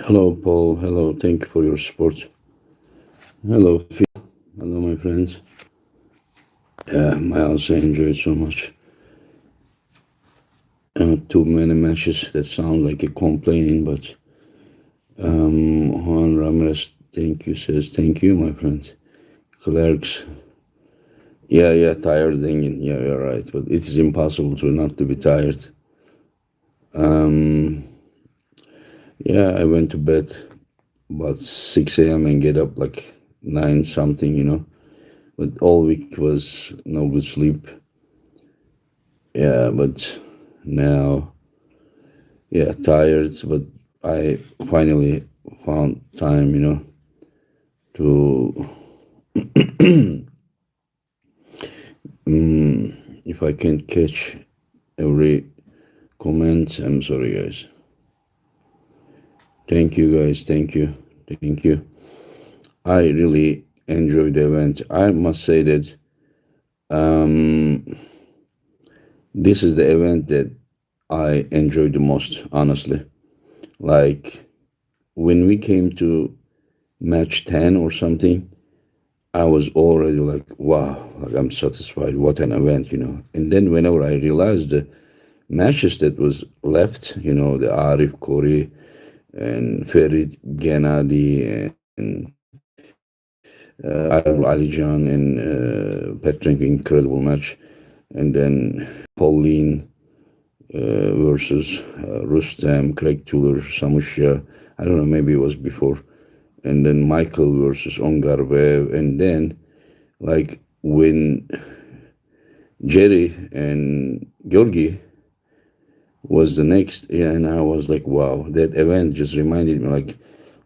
Hello, Paul. Hello. Thank you for your support. Hello, Phil. Hello, my friends. I also enjoyed so much. Too many matches. That sound like a complaining, but Juan Ramirez, thank you, says thank you, my friend. Clerks. Yeah, tired thinking. Yeah, you're right. But it is impossible to not to be tired. Um, yeah, I went to bed about 6 a.m. and get up like 9 something. But all week was no good sleep. Yeah, but now, yeah, tired, but I finally found time, to, if I can't catch every comment, I'm sorry, guys. Thank you, guys. Thank you. Thank you. I really enjoyed the event. I must say that um, this is the event that I enjoyed the most, honestly. Like when we came to match 10 or something, I was already like, wow, like I'm satisfied. What an event. And then whenever I realized the matches that was left, the Arif Kori and Ferit Gennady and Alijan and Petrenko, incredible match. And then Pauline versus Rustam, Craig Tuller, Samusha. I don't know, maybe it was before. And then Michael versus Ongarvev. And then, like, when Jerry and Georgi was the next, yeah, and I was like, wow, that event just reminded me like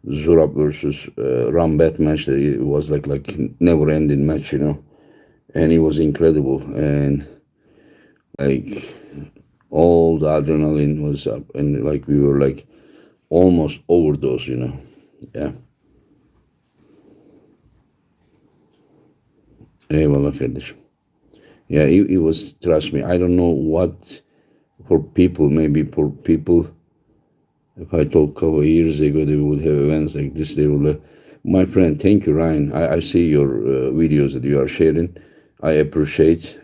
Zurab versus Rambet match. That it was like never ending match, and it was incredible. And like all the adrenaline was up, and like we were like almost overdose. Yeah. Eyvallah kardeşim. Yeah, it was, trust me, I don't know what for people, maybe for people, if I told a couple of years ago they would have events like this, they would, my friend, thank you, Ryan. I see your videos that you are sharing. I appreciate.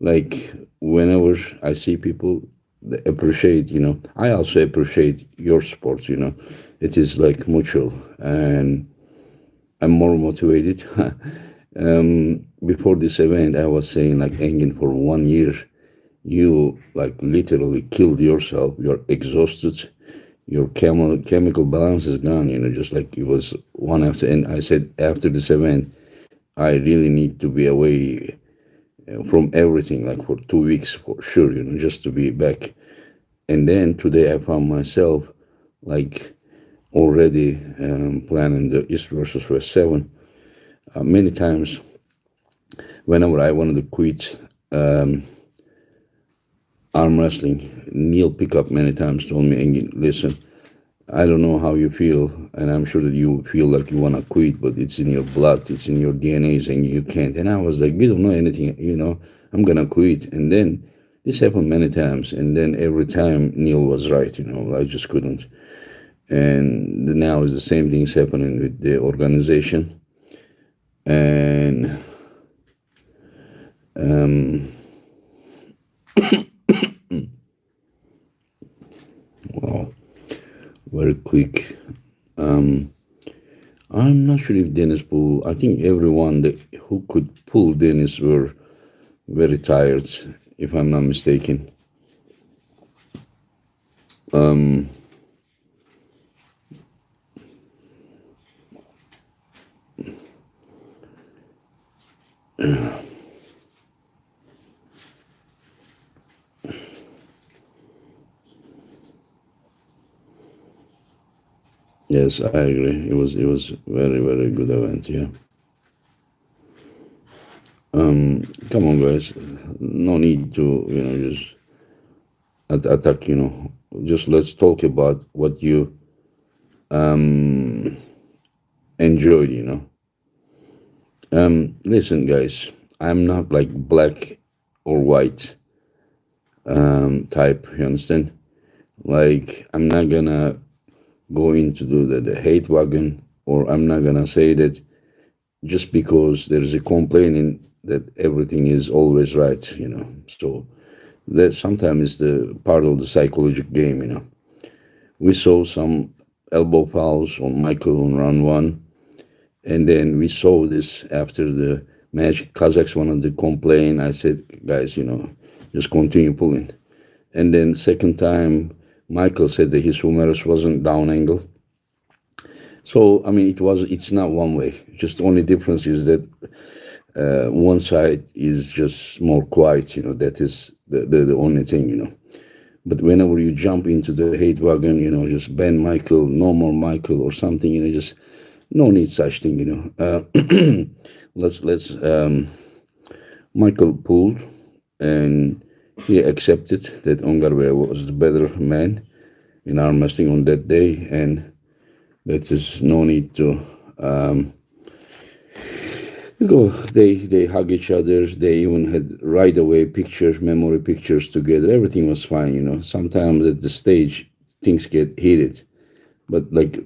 Like, whenever I see people they appreciate, I also appreciate your sport. It is like mutual, and I'm more motivated. Before this event, I was saying like, Engin, for 1 year, you like literally killed yourself. You're exhausted. Your chemical balance is gone. Just like it was one after. And I said, after this event, I really need to be away from everything, like for 2 weeks for sure, just to be back. And then today I found myself like already planning the East versus West 7. Many times, whenever I wanted to quit arm wrestling, Neil Pickup many times told me, "Engin, listen, I don't know how you feel, and I'm sure that you feel like you want to quit, but it's in your blood, it's in your DNA, and you can't." And I was like, "You don't know anything, I'm going to quit." And then this happened many times, and then every time Neil was right, I just couldn't. And now is the same things happening with the organization. And um, wow, very quick. Um, I'm not sure if Dennis pulled. I think everyone who could pull Dennis were very tired, if I'm not mistaken. Um, yes, I agree. It was very very good event. Yeah. Come on, guys. No need to just attack. Just let's talk about what you enjoyed. Listen, guys, I'm not like black or white type. You understand? Like, I'm not gonna go into the hate wagon, or I'm not gonna say that just because there's a complaining that everything is always right. So that sometimes is the part of the psychological game. We saw some elbow fouls on Michael on round one, and then we saw this after the match. Kazakhs wanted to complain. I said, guys, just continue pulling. And then second time, Michael said that his humerus wasn't down angle. So I mean, it's not one way. Just the only difference is that one side is just more quiet. That is the only thing. But whenever you jump into the hate wagon, just ban Michael, no more Michael or something, just no need such thing. Let's Michael pulled, and he accepted that Ongarwe was the better man in arm wrestling on that day, and that is no need to go. They hug each other. They even had right away pictures, memory pictures together. Everything was fine. Sometimes at the stage things get heated, but like,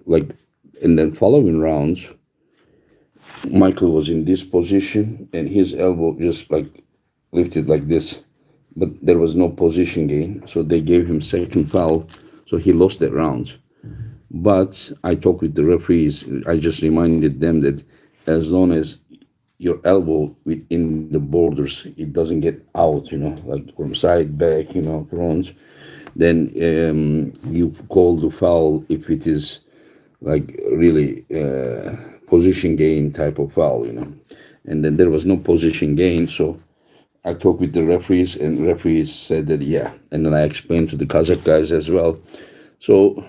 and then following rounds, Michael was in this position and his elbow just like lifted like this, but there was no position gain, so they gave him second foul, so he lost that round. But I talked with the referees. I just reminded them that as long as your elbow within the borders, it doesn't get out, like from side, back, front, then you call the foul if it is like really position gain type of foul, And then there was no position gain, so I talked with the referees, and referees said that yeah, and then I explained to the Kazakh guys as well. So,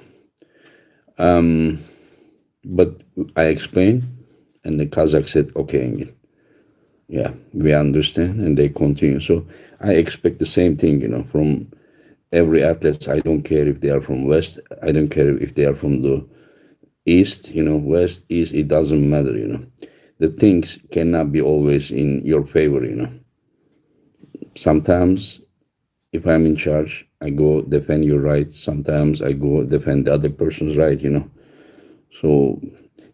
but I explained, and the Kazakh said, okay, Engin, yeah, we understand, and they continue. So I expect the same thing, from every athlete. I don't care if they are from West. I don't care if they are from the East. West, East. It doesn't matter. The things cannot be always in your favor. Sometimes, if I'm in charge, I go defend your right. Sometimes I go defend the other person's right. So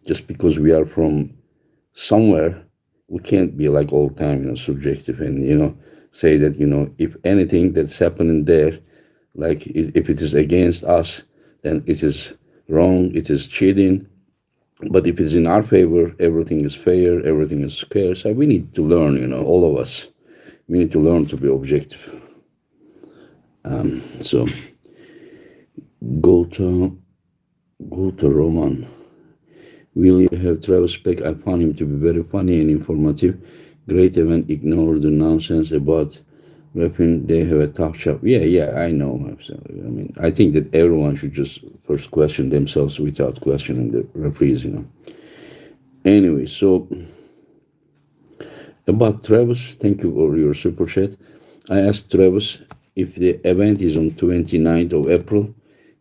just because we are from somewhere, we can't be like all time, subjective, and say that if anything that's happening there, like if it is against us, then it is wrong, it is cheating. But if it's in our favor, everything is fair, everything is fair. So we need to learn, all of us. We need to learn to be objective. So go to Roman. Will you have Travis Peck? I found him to be very funny and informative. Great event. Ignore the nonsense about repping. They have a tough shop. Yeah, I know. Absolutely. I mean, I think that everyone should just first question themselves without questioning the referees. Anyway, so about Travis, thank you for your super chat. I asked Travis if the event is on 29th of April.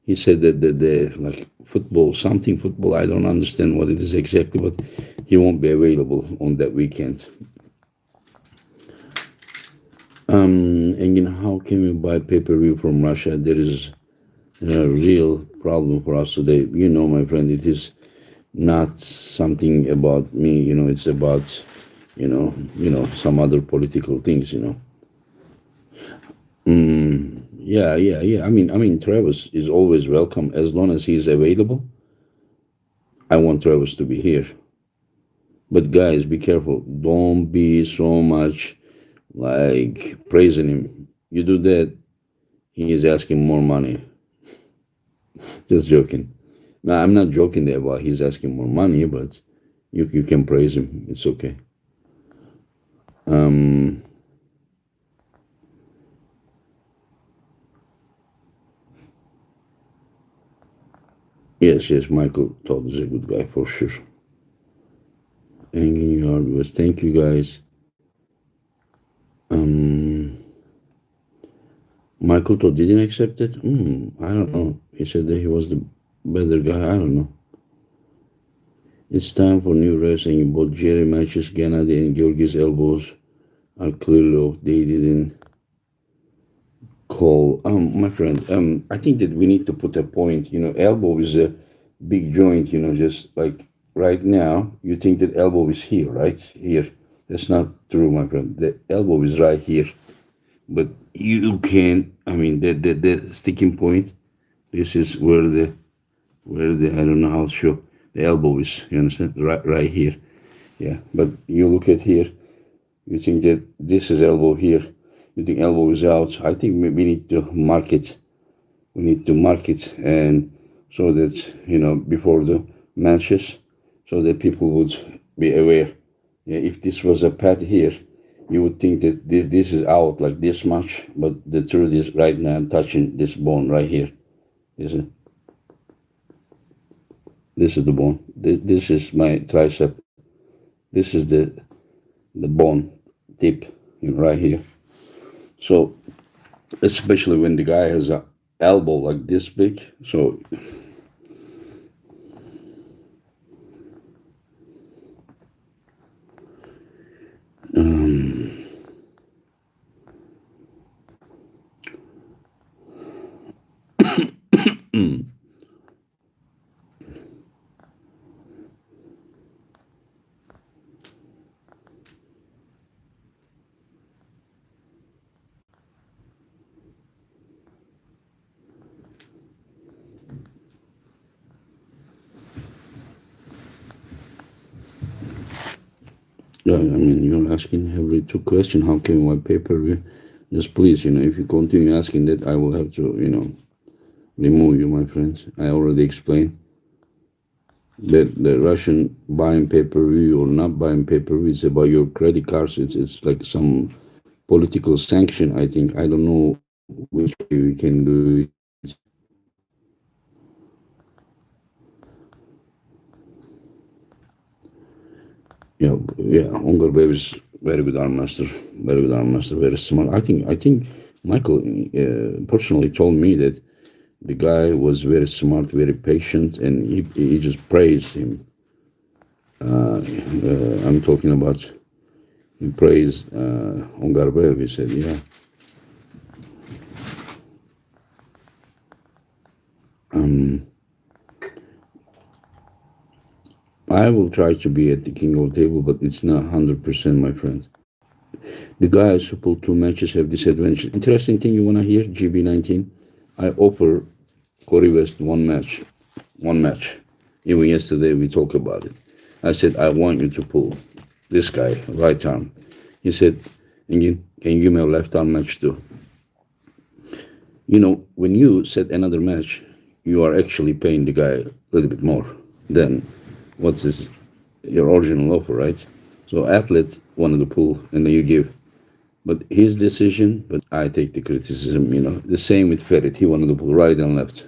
He said that the like football, something football. I don't understand what it is exactly, but he won't be available on that weekend. Again, how can we buy pay-per-view from Russia? There is a real problem for us today. My friend, it is not something about me. It's about some other political things. Yeah. I mean, Travis is always welcome as long as he is available. I want Travis to be here. But guys, be careful. Don't be so much like praising him. You do that, he is asking more money. Just joking. No, I'm not joking there about he's asking more money, but you can praise him. It's okay. Um, yes, Michael Todd is a good guy for sure. Hanging Yard was thank you guys. Um, Michael Todd didn't accept it. I don't know. He said that he was the better guy. I don't know. It's time for new wrestling. Both Jerry matches, Gennady and Georgie's elbows are clearly off. They didn't call. My friend, I think that we need to put a point. Elbow is a big joint. Just like right now, you think that elbow is here, right here. That's not true, my friend. The elbow is right here, but you can't. I mean, the sticking point. This is where the I don't know how to show the elbow is. You understand? Right here. Yeah. But you look at here. You think that this is elbow here. You think elbow is out. I think we need to mark it. We need to mark it, and so that before the matches, so that people would be aware. Yeah, if this was a pad here, you would think that this is out like this much, but the truth is right now I'm touching this bone right here. Is it? This is the bone. This is my tricep. This is the bone tip, right here. So especially when the guy has a elbow like this big. So um, yeah, I mean, you're asking every two question. How can my pay-per-view? Just please, if you continue asking that, I will have to, remove you, my friends. I already explained that the Russian buying pay-per-view or not buying pay-per-view is about your credit cards. It's like some political sanction. I think I don't know which way we can do it. Yeah. Ungar Babe is very good arm master, very smart. I think Michael personally told me that the guy was very smart, very patient, and he just praised him. I'm talking about he praised Ungar Babe. He said, yeah, um, I will try to be at the king of the table, but it's not 100%, my friend. The guys who pull two matches have disadvantage. Interesting thing you wanna hear? GB19. I offer Corey West one match. Even yesterday we talked about it. I said I want you to pull this guy right arm. He said, Engin, can you give me a left arm match too? When you set another match, you are actually paying the guy a little bit more than what's his your original offer, right? So athlete wanted to pull and then you give. But his decision, but I take the criticism, The same with Ferit. He wanted to pull right and left.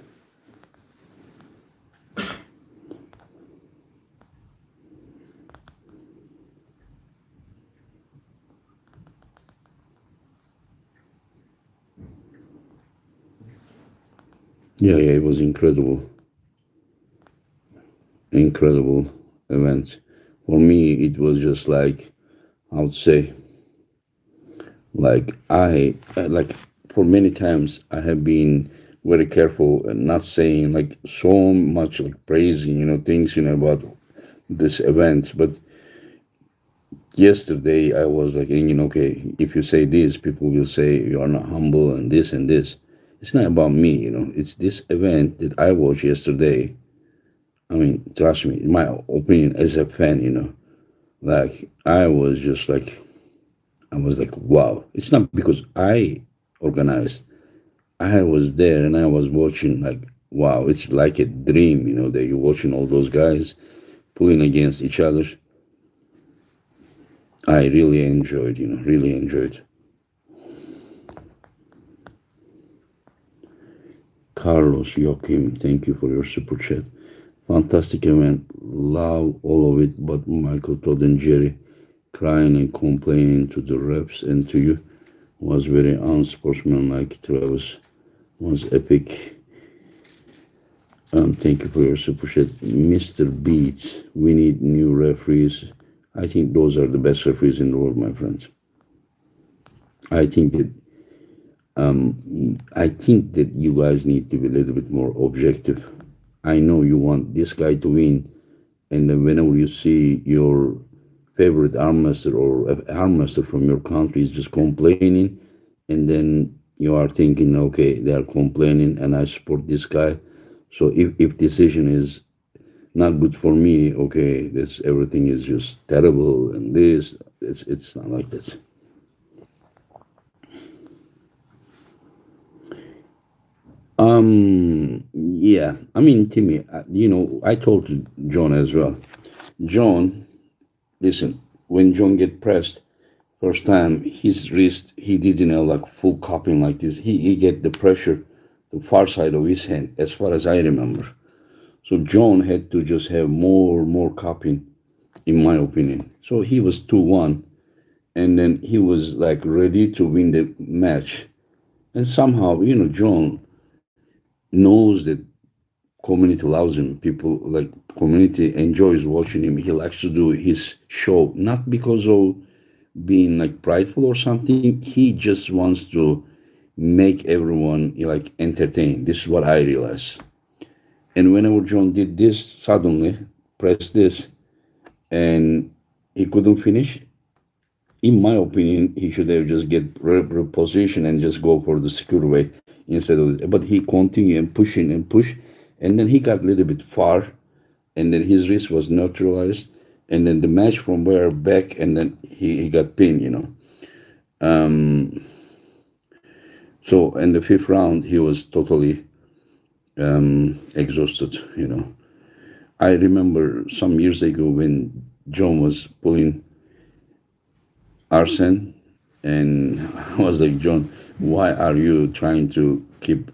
Yeah, it was incredible. Incredible event. For me, it was just like, I would say, like like for many times I have been very careful and not saying like so much like praising things about this event, but yesterday I was like thinking, okay, if you say this, people will say you are not humble and this and this. It's not about me, it's this event that I watched yesterday. I mean, trust me, in my opinion as a fan, like I was like, wow. It's not because I organized. I was there and I was watching, like, wow, it's like a dream, that you're watching all those guys pulling against each other. I really enjoyed, really enjoyed. Carlos Joachim, thank you for your super chat. Fantastic event. Love all of it, but Michael Todd and Jerry crying and complaining to the reps and to you was very unsportsmanlike. Travis was epic. Thank you for your super chat, Mr. Beats. We need new referees. I think those are the best referees in the world, my friends. I think that I think that you guys need to be a little bit more objective. I know you want this guy to win, and then whenever you see your favorite arm master or arm master from your country is just complaining, and then you are thinking, okay, they are complaining, and I support this guy. So if decision is not good for me, okay, this everything is just terrible, and this it's not like this. Yeah, I mean, Timmy, I told John as well. John, listen, when John get pressed first time, his wrist, he didn't have like full cupping like this. He get the pressure the far side of his hand, as far as I remember. So John had to just have more cupping, in my opinion. So he was 2-1, and then he was like ready to win the match. And somehow, John knows that community loves him. People like community enjoys watching him. He likes to do his show, not because of being like prideful or something. He just wants to make everyone like entertained. This is what I realize. And whenever John did this, suddenly press this, and he couldn't finish. In my opinion, he should have just get reposition and just go for the secure way instead of. But he continued and pushing and push, and then he got a little bit far, and then his wrist was neutralized, and then the match from where back, and then he got pinned. Um, so in the fifth round, he was totally exhausted. I remember some years ago when John was pulling Arsene, and I was like, John, why are you trying to keep,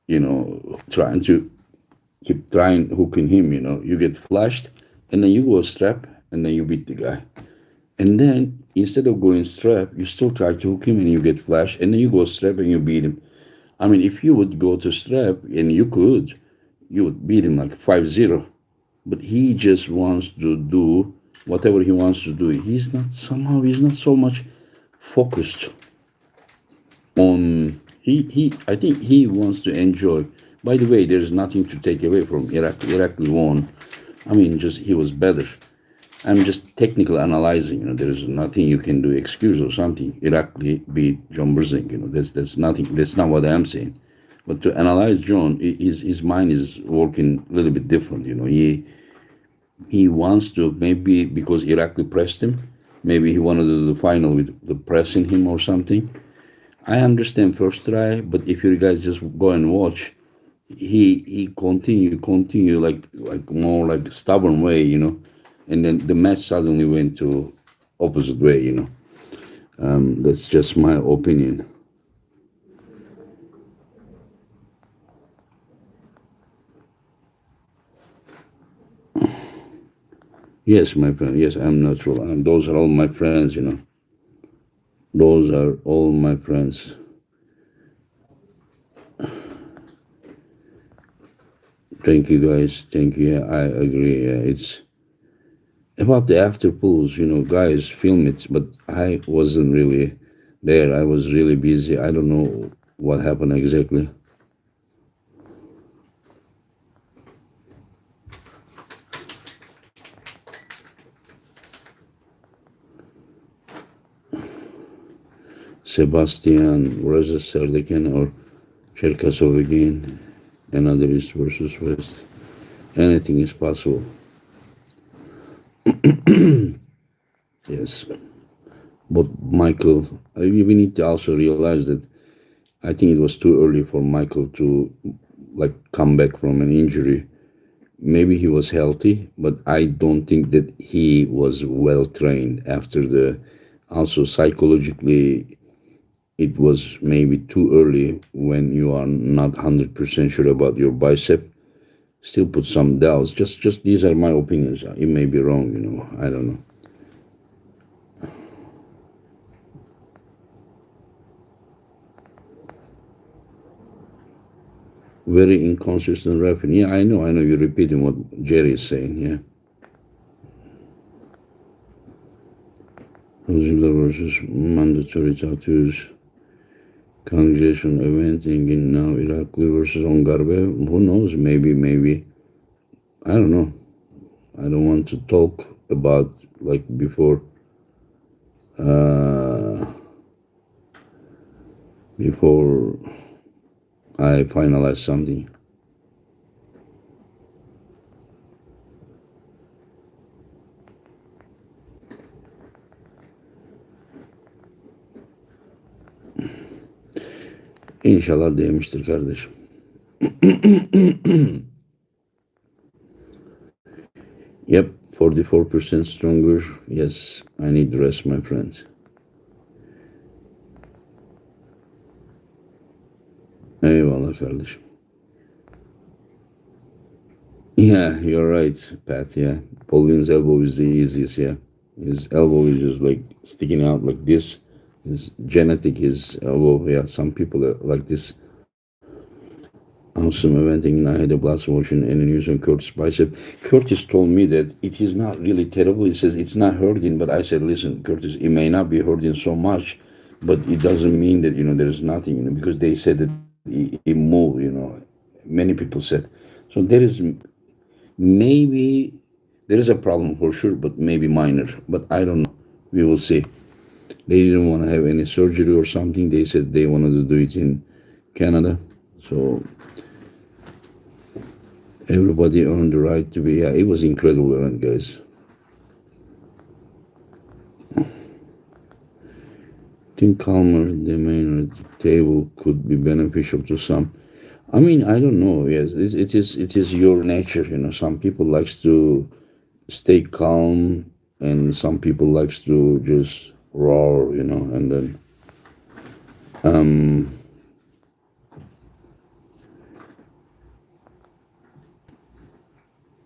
trying to keep trying hooking him? You get flashed, and then you go strap, and then you beat the guy. And then instead of going strap, you still try to hook him, and you get flashed, and then you go strap and you beat him. I mean, if you would go to strap, and you would beat him like 5-0. But he just wants to do whatever he wants to do. He's not so much focused on I think he wants to enjoy. By the way, there's nothing to take away from Iraq. Iraq won. I mean, just he was better. I'm just technical analyzing. There's nothing you can do excuse or something. Iraq beat John Berzing. That's nothing. That's not what I'm saying. But to analyze John, his mind is working a little bit different. He wants to, maybe because Iraq pressed him. Maybe he wanted to do the final with the pressing him or something. I understand first try, but if you guys just go and watch, he continue like more like stubborn way, and then the match suddenly went to opposite way. That's just my opinion. Yes, my friend. Yes, I'm natural, and those are all my friends. Those are all my friends. Thank you, guys. Thank you. Yeah, I agree. Yeah, it's about the after pools. Guys film it, but I wasn't really there. I was really busy. I don't know what happened exactly. Sebastian versus Serdiken or Cherkasov again. Another East versus West. Anything is possible. Yes. But Michael, we need to also realize that I think it was too early for Michael to like come back from an injury. Maybe he was healthy, but I don't think that he was well trained after the. Also psychologically, it was maybe too early when you are not 100% sure about your bicep. Still put some doubts. Just these are my opinions. It may be wrong. I don't know. Very inconsistent referee. Yeah, I know. You're repeating what Jerry is saying. Yeah. Zula versus mandatory tattoos. Congregation event in now Irakli versus Ongarbe. Who knows? Maybe. I don't know. I don't want to talk about like before. Uh, before I finalize something. İnşallah değmiştir kardeşim. Yep, 44% stronger. Yes, I need rest, my friends. Eyvallah kardeşim. Yeah, you're right, Pat. Yeah, Pauline's elbow is the easiest. Yeah, his elbow is just like sticking out like this. His genetic, his elbow. Yeah, some people are like this. Awesome eventing. I had a blast motion and news on Curtis bicep. Curtis told me that it is not really terrible. He says it's not hurting, but I said, listen, Curtis, it may not be hurting so much, but it doesn't mean that there is nothing. Because they said that it moved. Many people said. So there is maybe there is a problem for sure, but maybe minor. But I don't know. We will see. They didn't want to have any surgery or something. They said they wanted to do it in Canada. So everybody earned the right to be. Yeah, it was incredible event, guys. Think calmer the main table could be beneficial to some. I mean, I don't know. Yes, it is your nature. Some people likes to stay calm, and some people likes to just roar. And then um,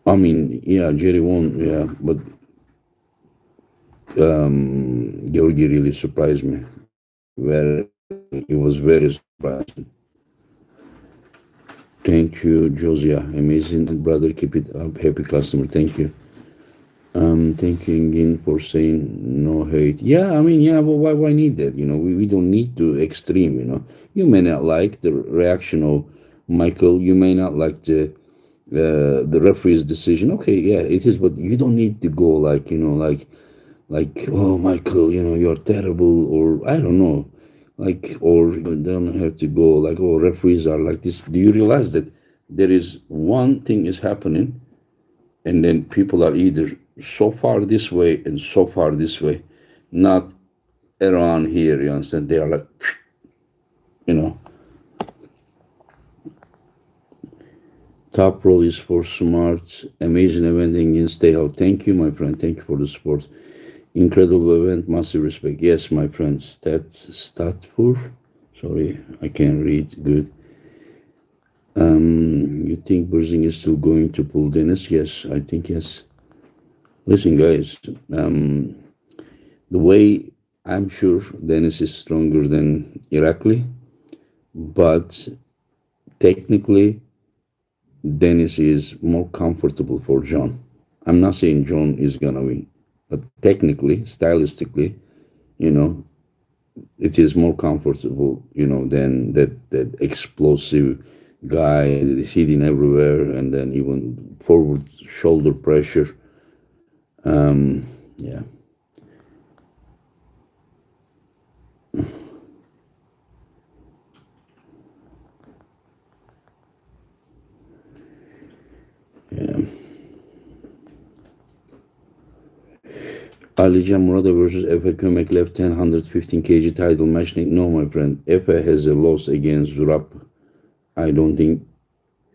I mean, yeah, Jerry won. Yeah, but Georgi really surprised me. It was very surprising. Thank you, Josiah. Amazing, brother. Keep it up. Happy customer. Thank you. Thank you again for saying no hate. Yeah, I mean, yeah, but why need that? We don't need to extreme. You may not like the reaction of Michael. You may not like the referee's decision. Okay, yeah, it is, but you don't need to go like oh Michael, you're terrible, or I don't know, or you don't have to go like, oh, referees are like this. Do you realize that there is one thing is happening, and then people are either so far this way and so far this way, not around here. You understand? They are like, you know, top row is for smart, amazing eventing in stay out. Thank you, my friend. Thank you for the support. Incredible event, massive respect. Yes, my friend. Statfur. Sorry, I can't read good. You think Burzing is still going to pull Dennis? Yes, I think yes. Listen, guys. The way I'm sure Dennis is stronger than Irakli, but technically Dennis is more comfortable for John. I'm not saying John is gonna win, but technically, stylistically, you know, it is more comfortable, than that explosive guy hitting everywhere, and then even forward shoulder pressure. Yeah. Yeah. Alican Murata versus Efe Kömek left 10, 115 kg title match. No, my friend. Efe has a loss against Zurab. I don't think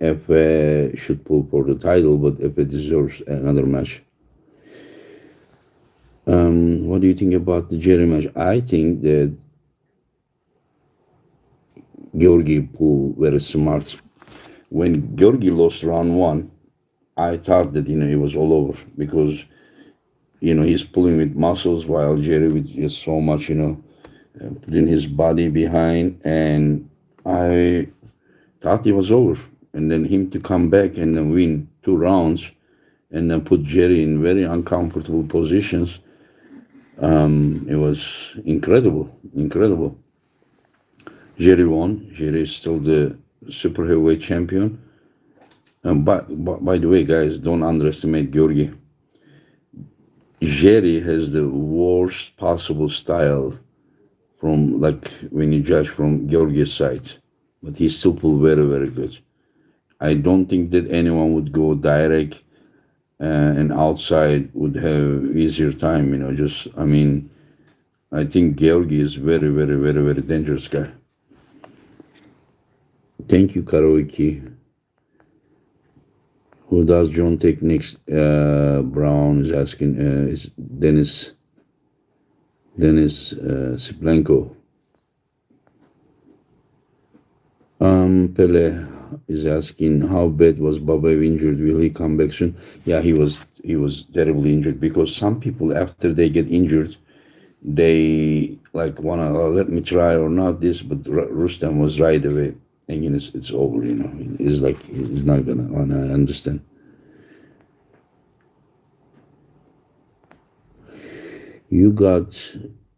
Efe should pull for the title, but Efe deserves another match. What do you think about the Jerry match? I think that Georgi pulled very smart. When Georgi lost round one, I thought that it was all over, because he's pulling with muscles, while Jerry with just so much putting his body behind, and I thought it was over. and then him to come back and then win 2 rounds and then put Jerry in very uncomfortable positions. It was incredible, incredible. Jerry won. Jerry is still the super heavyweight champion. By the way, guys, don't underestimate Georgi. Jerry has the worst possible style from like when you judge from Georgi's side, but he still pulled very, very good. I don't think that anyone would go direct and outside would have easier time. Just I mean, I think Georgi is very, very, very, very dangerous guy. Thank you, Karaoke. Who does John take next? Brown is asking. Is Dennis Siplenko. Pele is asking how bad was Babaev injured? Will he come back soon? Yeah, he was terribly injured because some people after they get injured, they like wanna let me try or not this, but Rustam was right away. Thinking it's over. He's like he's not gonna wanna understand. You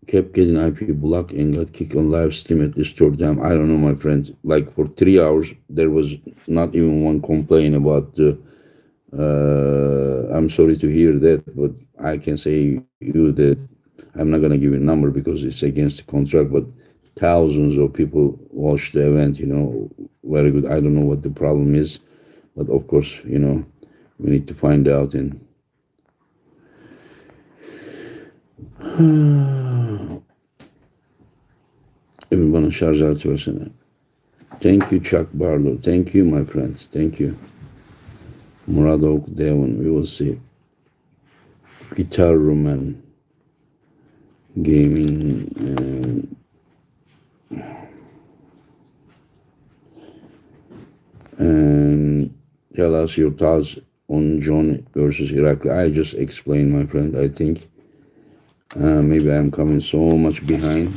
kept getting IP blocked and got kicked on live stream at the store. Damn, I don't know, my friends. Like for 3 hours, there was not even one complaint about the. I'm sorry to hear that, but I can say you that I'm not gonna give you a number because it's against the contract. But thousands of people watched the event. Very good. I don't know what the problem is, but of course, we need to find out and. Everyone şarj altı versene. Thank you, Chuck Barlow. Thank you, my friends. Thank you. Muradov Devon. We will see. Guitar Roman Gaming. And tell us your thoughts on John versus Irakli. I just explained, my friend. I think maybe I'm coming so much behind.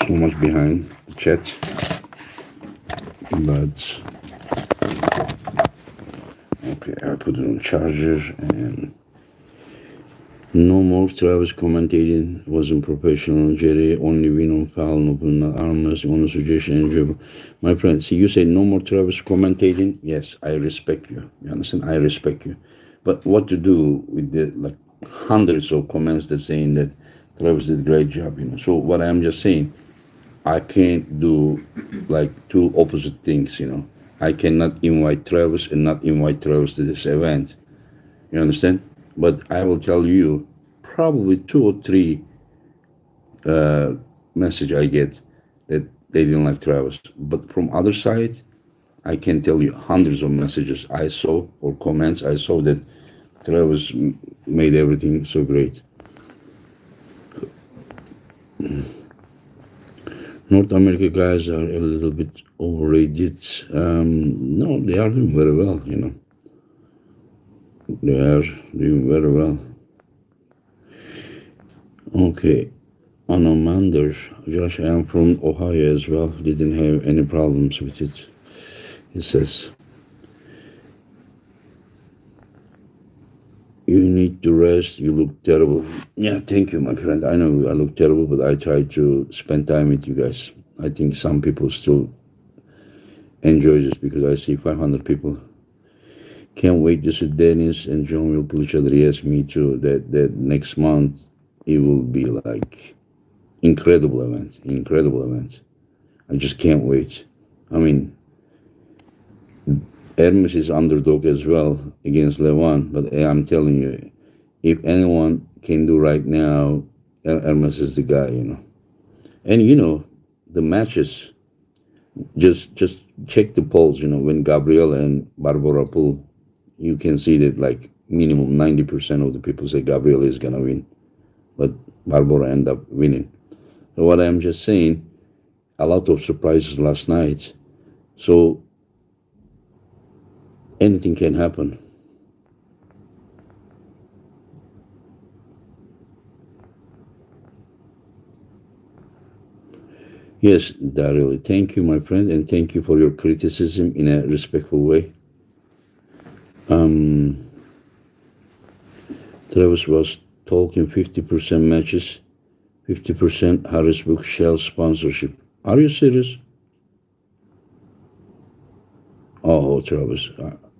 So much behind the chat, but okay, I put it on charger and no more Travis commentating. Wasn't professional. Jerry only win on foul, no armless, only suggestion and dribble. My friend, see, you say no more Travis commentating. Yes, I respect you. You understand? I respect you. But what to do with the like hundreds of comments that saying that Travis did a great job? So what I'm just saying, I can't do like two opposite things. I cannot invite Travis and not invite Travis to this event. You understand? But I will tell you, probably 2 or 3 message I get that they didn't like Travis. But from other side, I can tell you hundreds of messages I saw or comments I saw that Travis made everything so great. North America guys are a little bit overrated. No, they are doing very well. They are doing very well. Okay, Anomander, Josh, I am from Ohio as well. Didn't have any problems with it. He says, you need to rest. You look terrible. Yeah, thank you, my friend. I know I look terrible, but I try to spend time with you guys. I think some people still enjoy this because I see 500 people. Can't wait to see Dennis and John will pull each other. Yes, me too. That next month it will be like incredible event. Incredible event. I just can't wait. I mean, Hermes is underdog as well against Levan, but I'm telling you, if anyone can do right now, Hermes is the guy. And the matches. Just check the polls. When Gabriel and Barbara pull, you can see that like minimum 90% of the people say Gabriel is gonna win, but Barbara end up winning. So what I'm just saying, a lot of surprises last night. So anything can happen. Yes, Daryl. Thank you, my friend, and thank you for your criticism in a respectful way. Um, Travis was talking 50% matches, 50% Harrisburg Shell sponsorship. Are you serious? Oh, Travis,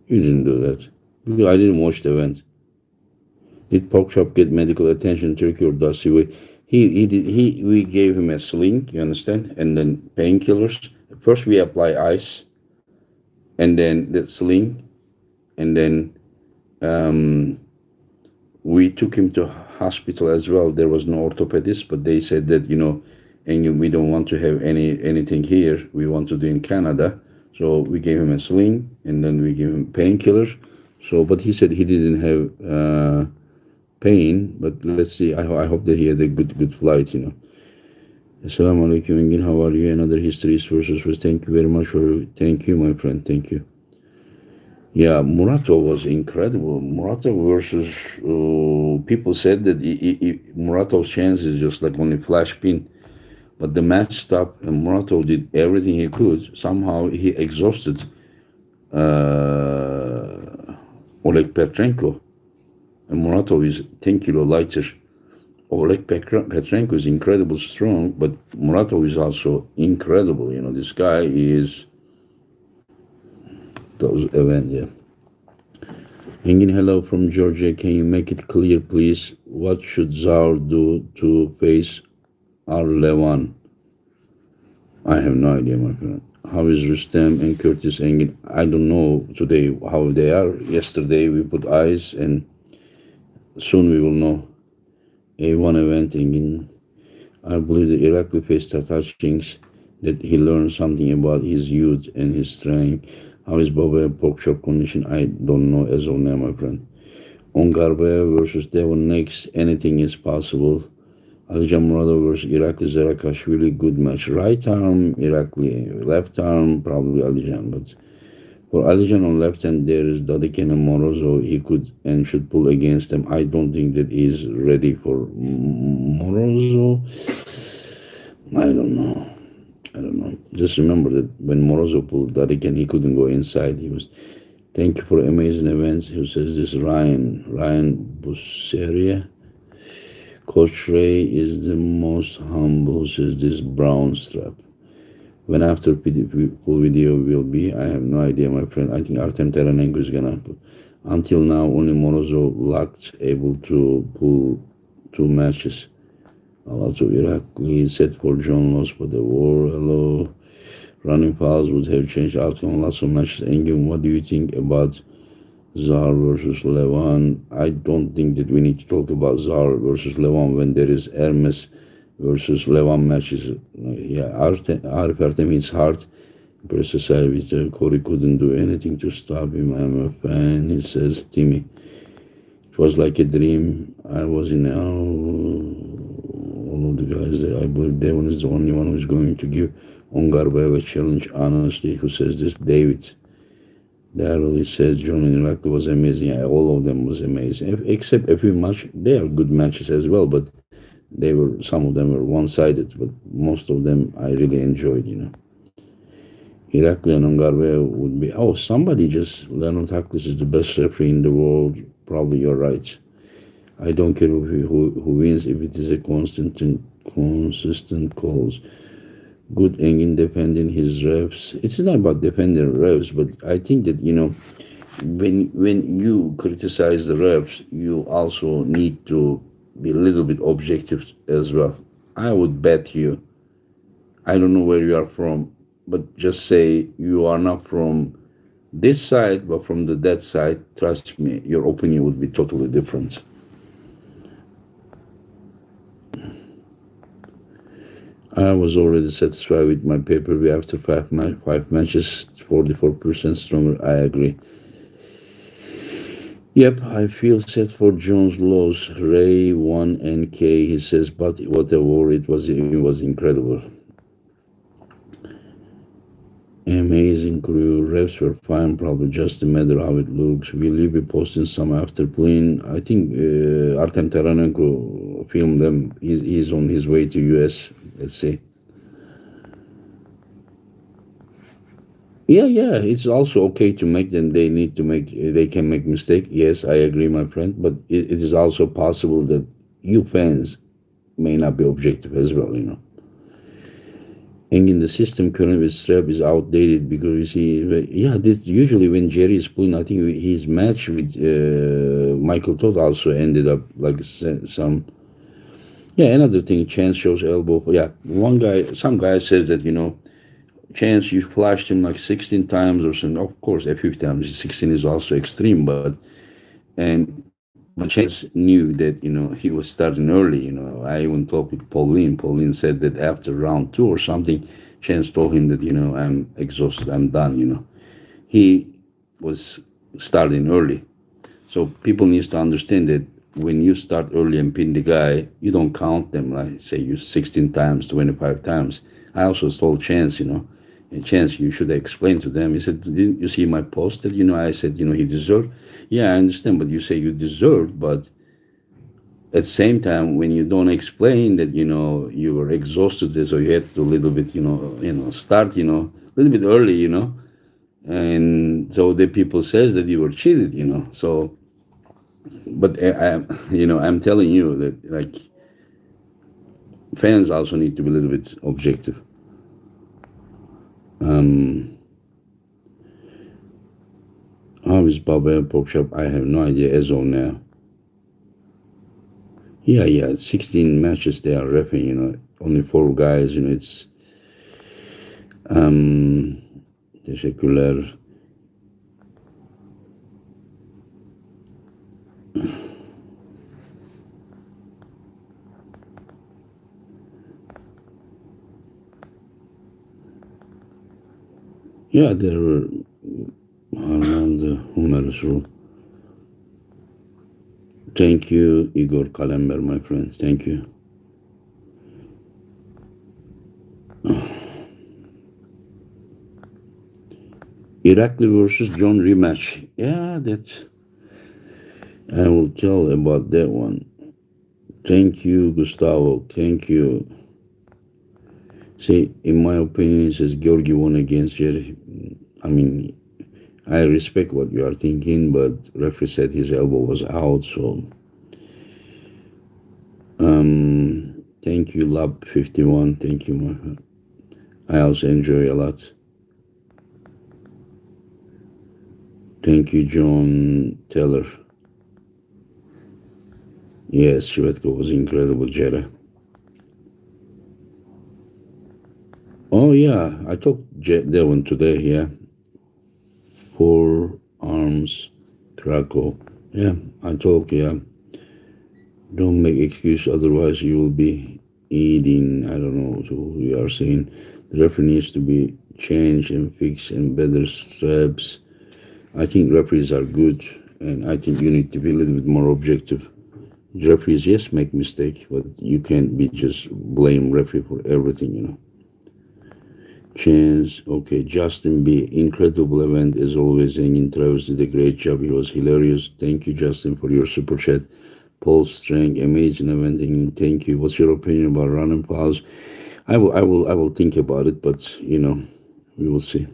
you didn't do that. Because I didn't watch the event. Did Pork Chop get medical attention in Turkey or does he? We gave him a sling, you understand, and then painkillers. First we apply ice, and then the sling, and then um, we took him to hospital as well. There was no orthopedist, but they said that and we don't want to have anything here. We want to do in Canada, so we gave him a sling, and then we gave him painkillers. So, but he said he didn't have pain. But let's see. I hope that he had a good flight. Assalamu alaikum, Engin. How are you? Another history is versus. Thank you very much for. Thank you, my friend. Thank you. Yeah, Muratov was incredible. Muratov versus people said that Muratov's chance is just like only flash pin, but the match stopped and Muratov did everything he could. Somehow he exhausted Oleg Petrenko, and Muratov is 10 kilo lighter. Oleg Petrenko is incredibly strong, but Muratov is also incredible. This guy is those event. Yeah. Hanging hello from Georgia. Can you make it clear, please? What should Zaur do to face Arlevan? I have no idea, my friend. How is Rustem and Curtis Engin? I don't know today how they are. Yesterday we put eyes, and soon we will know. A1 event Engin. I believe the Iraq will face Tatar Chinks, that he learned something about his youth and his strength. How is Baba pork chop condition? I don't know as of now, my friend. Ongarbaya versus Devon next. Anything is possible. Alijan Muradov versus Irakli Zarakashvili. Good match. Right arm, Irakli. Left arm, probably Alijan. But for Alijan on left hand, there is Dadikan and Morozov. He could and should pull against them. I don't think that he's ready for Morozov. I don't know. I don't know. Just remember that when Morozov pulled Dadikan, he couldn't go inside. He was. Thank you for amazing events. Who says this? Ryan Busseria. Coach Ray is the most humble. Says this brown strap. When after full video will be, I have no idea, my friend. I think Artem Taranenko is gonna. Until now, only Morozov locked able to pull 2 matches. A lot of Iraqi set for John lost for the war. Hello. Running fouls would have changed outcome. Lots of matches. Engin, what do you think about Zar versus Levan? I don't think that we need to talk about Zar versus Levan when there is Hermes versus Levan matches. Yeah, Arif Artem hits hard. Versus Servitor. Corey couldn't do anything to stop him. I'm a fan. He says, Timmy. It was like a dream. I was in all of the guys there. I believe Devon is the only one who's going to give Ongarbayev a challenge. Honestly, who says this? David. Daryl says John and Iraq was amazing. Yeah, all of them was amazing, except a few matches. They are good matches as well, but some of them were one-sided. But most of them I really enjoyed. Irakli and Ongarbayev would be. Oh, somebody just Leonard Haklis is the best referee in the world. Probably you're right. I don't care who wins if it is a consistent calls. Good Engin defending his refs. It's not about defending refs, but I think that when you criticize the refs, you also need to be a little bit objective as well. I would bet you. I don't know where you are from, but just say you are not from this side, but from that side. Trust me, your opinion would be totally different. I was already satisfied with my pay-per-view after five matches, 44% stronger. I agree. Yep, I feel set for Jones' loss. Ray won and K. He says, but what a war it was incredible. Amazing crew. Refs were fine, probably just a matter how it looks. Will you be posting some after playing? I think Artem Taranenko filmed them. He's on his way to US. Let's see. Yeah, yeah. It's also okay to make them. They need to make. They can make mistake. Yes, I agree, my friend. But it is also possible that you fans may not be objective as well. And in the system current with strap is outdated because you see, yeah, this usually when Jerry is pulling, I think his match with Michael Todd also ended up like some. Yeah, another thing, Chance shows elbow. Yeah, one guy, some guy says that Chance, you flashed him like 16 times or something. Of course, a few times 16 is also extreme, but Chance knew that he was starting early. I even talked with Pauline. Pauline said that after round two or something, Chance told him that I'm exhausted, I'm done. He was starting early, so people needs to understand that when you start early and pin the guy, you don't count them like say you 16 times, 25 times. I also told Chance, and Chance, you should explain to them. He said, "Didn't you see my post that I said he deserved?" Yeah, I understand, but you say you deserved, but at the same time, when you don't explain that you were exhausted, so you had to a little bit start a little bit early, and so the people says that you were cheated, so but I'm telling you that like fans also need to be a little bit objective. Um, how is Barbell Pork Shop? I have no idea as of now. Yeah, yeah, 16 matches they are repping. Only four guys. It's um, teşekkürler. Yeah, there were around the humorous rule. Thank you, Igor Kalember, my friends. Thank you. Irakli versus John rematch. Yeah, that's. I will tell about that one. Thank you, Gustavo. Thank you. See, in my opinion, it says Georgi won against Jerry. I mean, I respect what you are thinking, but referee said his elbow was out. So, thank you, Lab 51. Thank you, my friend. I also enjoy a lot. Thank you, John Taylor. Yes, Shvetko was incredible, Jerry. Oh yeah, I talked that one today. Yeah, four arms, Krakow. Yeah, I talk. Yeah, don't make excuse, otherwise you will be eating. I don't know. So we are saying the referee needs to be changed and fixed and better straps. I think referees are good, and I think you need to be a little bit more objective. Referees, yes, make mistake, but you can't be just blame referee for everything. Chance, okay, Justin B. Incredible event as always, and Travis did a great job. He was hilarious. Thank you, Justin, for your super chat. Paul Strang, amazing event, and thank you. What's your opinion about running pause? I will think about it, but we will see.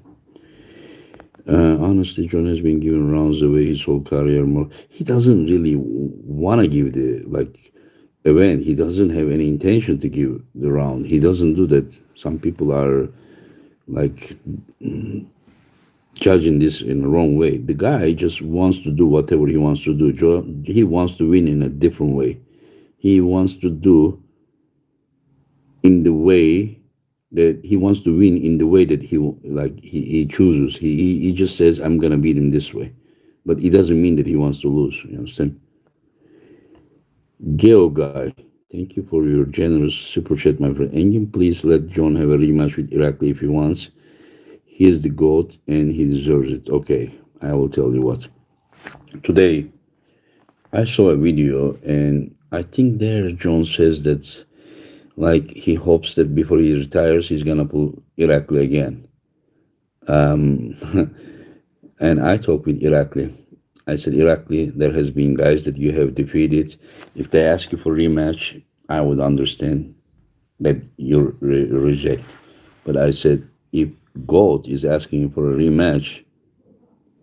Honestly, John has been giving rounds away his whole career. More, he doesn't really want to give the event. He doesn't have any intention to give the round. He doesn't do that. Some people are like judging this in the wrong way. The guy just wants to do whatever he wants to do. He wants to win in a different way. He wants to do in the way that he wants to win in the way that he chooses. He just says I'm gonna beat him this way, but it doesn't mean that he wants to lose. You understand? Geo guy, thank you for your generous super chat, my friend. Engin, please let John have a rematch with Irakli if he wants. He is the GOAT and he deserves it. Okay, I will tell you what. Today, I saw a video and I think there John says that he hopes that before he retires, he's gonna pull Irakli again. Um, and I talked with Irakli. I said, Irakli, there has been guys that you have defeated. If they ask you for rematch, I would understand that you reject. But I said, if GOAT is asking for a rematch,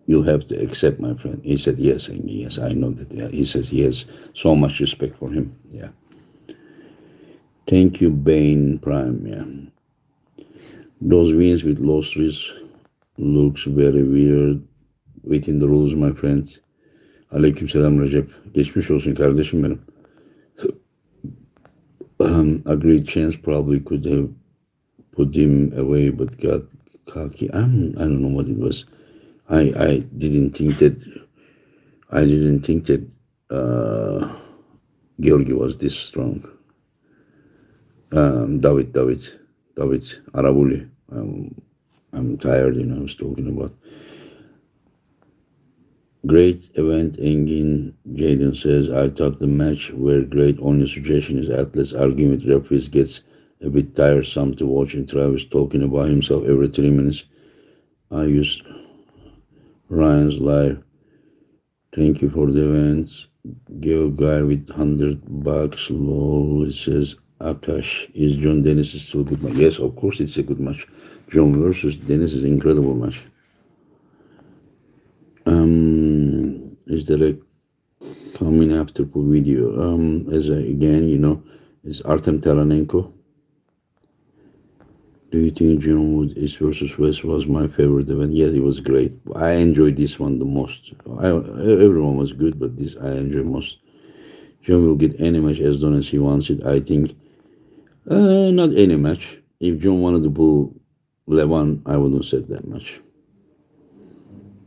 you have to accept, my friend. He said yes, and yes, I know that. Yeah. He says he has so much respect for him. Yeah. Thank you, Bane Prime. Yeah. Those wins with losses looks very weird within the rules, my friends. Aleykümselam Recep. Geçmiş olsun kardeşim benim. Agreed chance probably could have put him away, but got cocky. I don't know what it was. I didn't think that I didn't think that Georgi was this strong. David Arabuli. I'm tired, I was talking about. Great event, Engin. Jaden says, I thought the match were great. Only suggestion is athletes arguing with referees gets a bit tiresome to watch, and Travis talking about himself every 3 minutes. I use Ryan's live. Thank you for the events. Geo guy with $100. Lol. It says, Akash, is John Dennis still a good match? Yes, of course it's a good match. John versus Dennis is an incredible match. Is there a coming after pool video? Again, it's Artem Taranenko. Do you think John Wood is versus West was my favorite event? Yes, it was great. I enjoyed this one the most. Everyone was good, but this I enjoyed most. John will get any match as long as he wants it. I think not any match. If John wanted to pull Levan, I wouldn't say that much.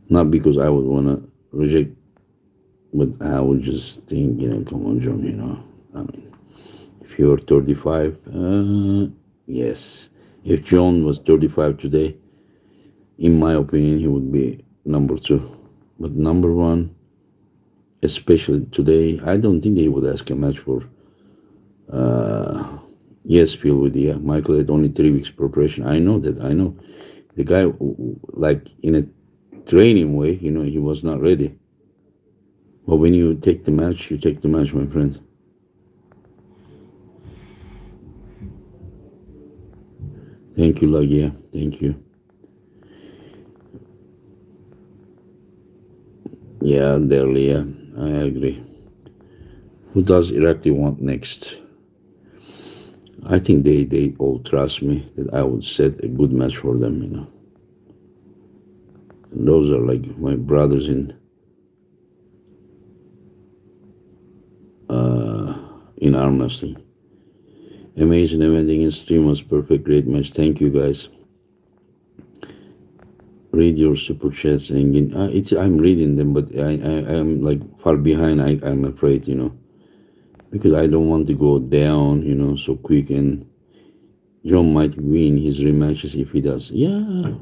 Not because I would wanna reject, but I would just think, come on, John. I mean, if you're 35, yes. If John was 35 today, in my opinion, he would be number 2. But number 1, especially today, I don't think they would ask a match for. Yes, Phil would. Yeah, Michael had only 3 weeks preparation. I know that. I know the guy, like in a training way, he was not ready. But when you take the match, you take the match, my friend. Thank you, Lagia. Thank you. Yeah, Delia, I agree. Who does Iraqi want next? I think they all trust me that I would set a good match for them, And those are like my brothers in arm wrestling. Amazing eventing in stream was perfect, great match. Thank you guys. Read your super chats, and I'm reading them, but I'm like far behind. I'm afraid, because I don't want to go down, so quick. And John might win his rematches if he does. Yeah.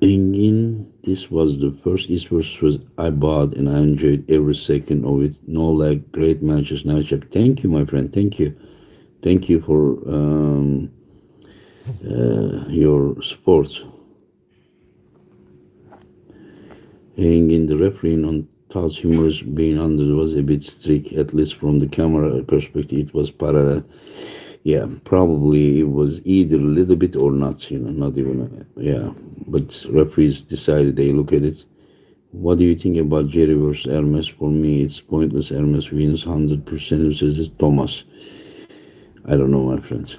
Engin, this was the first esports I bought, and I enjoyed every second of it. No lag, great matches. Nice job. Thank you, my friend. Thank you for your support. Engin, the referee on Todd's humorous being under was a bit strict, at least from the camera perspective. It was parallel. Yeah, probably it was either a little bit or not, not even, yeah. But referees decided they look at it. What do you think about Jerry versus Hermes? For me, it's pointless. Hermes wins 100%. Who says it's Thomas? I don't know, my friends.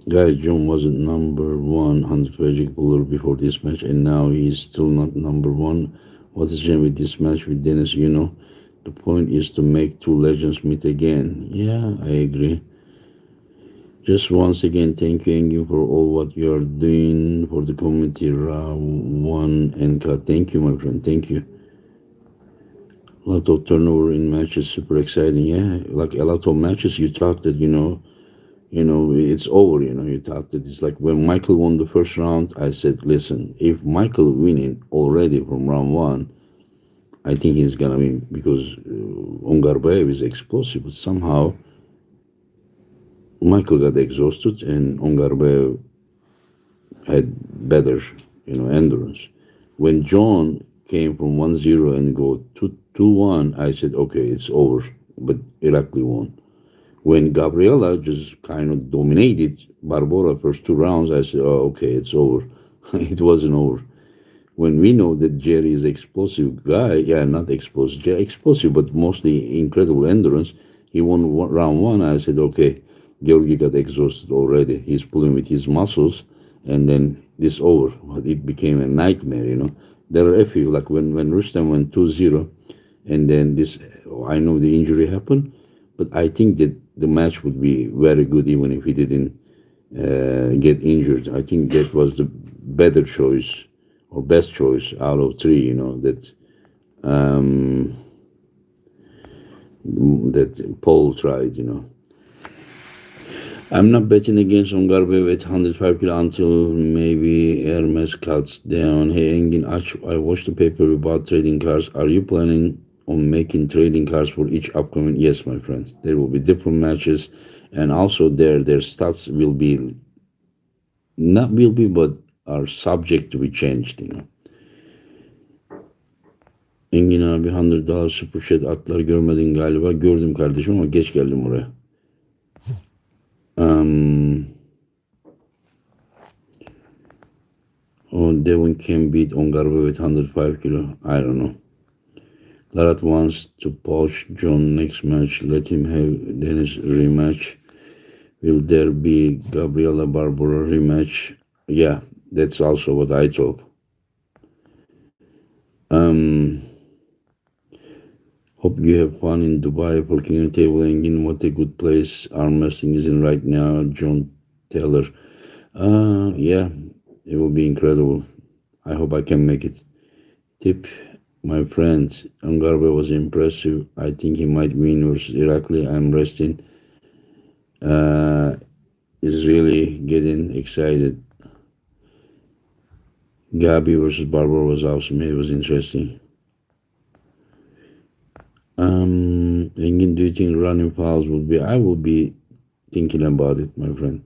Guys, John wasn't number 100 magic puller before this match, and now he's still not number 1. What is wrong with this match with Dennis? The point is to make 2 legends meet again. Yeah, I agree. Just once again, thank you, Engin, for all what you are doing for the community. One and cut. Thank you, my friend. Thank you. A lot of turnover in matches, super exciting. Yeah, like a lot of matches. You thought that it's over. You thought that it's like when Michael won the first round. I said, listen, if Michael winning already from round 1. I think he's gonna win because Ongarbayev is explosive, but somehow Michael got exhausted and Ongarbayev had better, endurance. When John came from 1-0 and go 2-1, I said, okay, it's over. But Irakli won. When Gabriela just kind of dominated Barbora first two rounds, I said, "Oh, okay, it's over." It wasn't over. When we know that Jerry is explosive guy, yeah, not explosive, explosive, but mostly incredible endurance. He won round one. I said, okay, Georgi got exhausted already. He's pulling with his muscles, and then this over. It became a nightmare. There are a few, like when Rustam went 2-0, and then this, I know the injury happened, but I think that the match would be very good even if he didn't get injured. I think that was the better choice or best choice out of three. Um, that Paul tried. I'm not betting against Ongarbe at 105 kilo until maybe Hermes cuts down. Hey Engin, I watched the paper about trading cars. Are you planning on making trading cards for each upcoming? Yes, my friends. There will be different matches, and also their stats will be not will be, but are subject to be changed. Engin abi $100 super chat atlar görmedin galiba. Gördüm kardeşim ama geç geldim buraya. Um, Devon can beat Ongarbe with 105 kilo. I don't know. Larat wants to push John next match. Let him have Dennis rematch. Will there be Gabriela Barbara rematch? Yeah, that's also what I thought. Um, Hope you have fun in Dubai. Working table Engin, what a good place arm wrestling is in right now. John Taylor. Yeah, it will be incredible. I hope I can make it. Tip, my friend, Angarbe was impressive. I think he might win versus Irakli. I'm resting. Uh, is really getting excited. Gabi versus Barber was awesome. It was interesting. Engin, do you think running fouls would be? I will be thinking about it, my friend.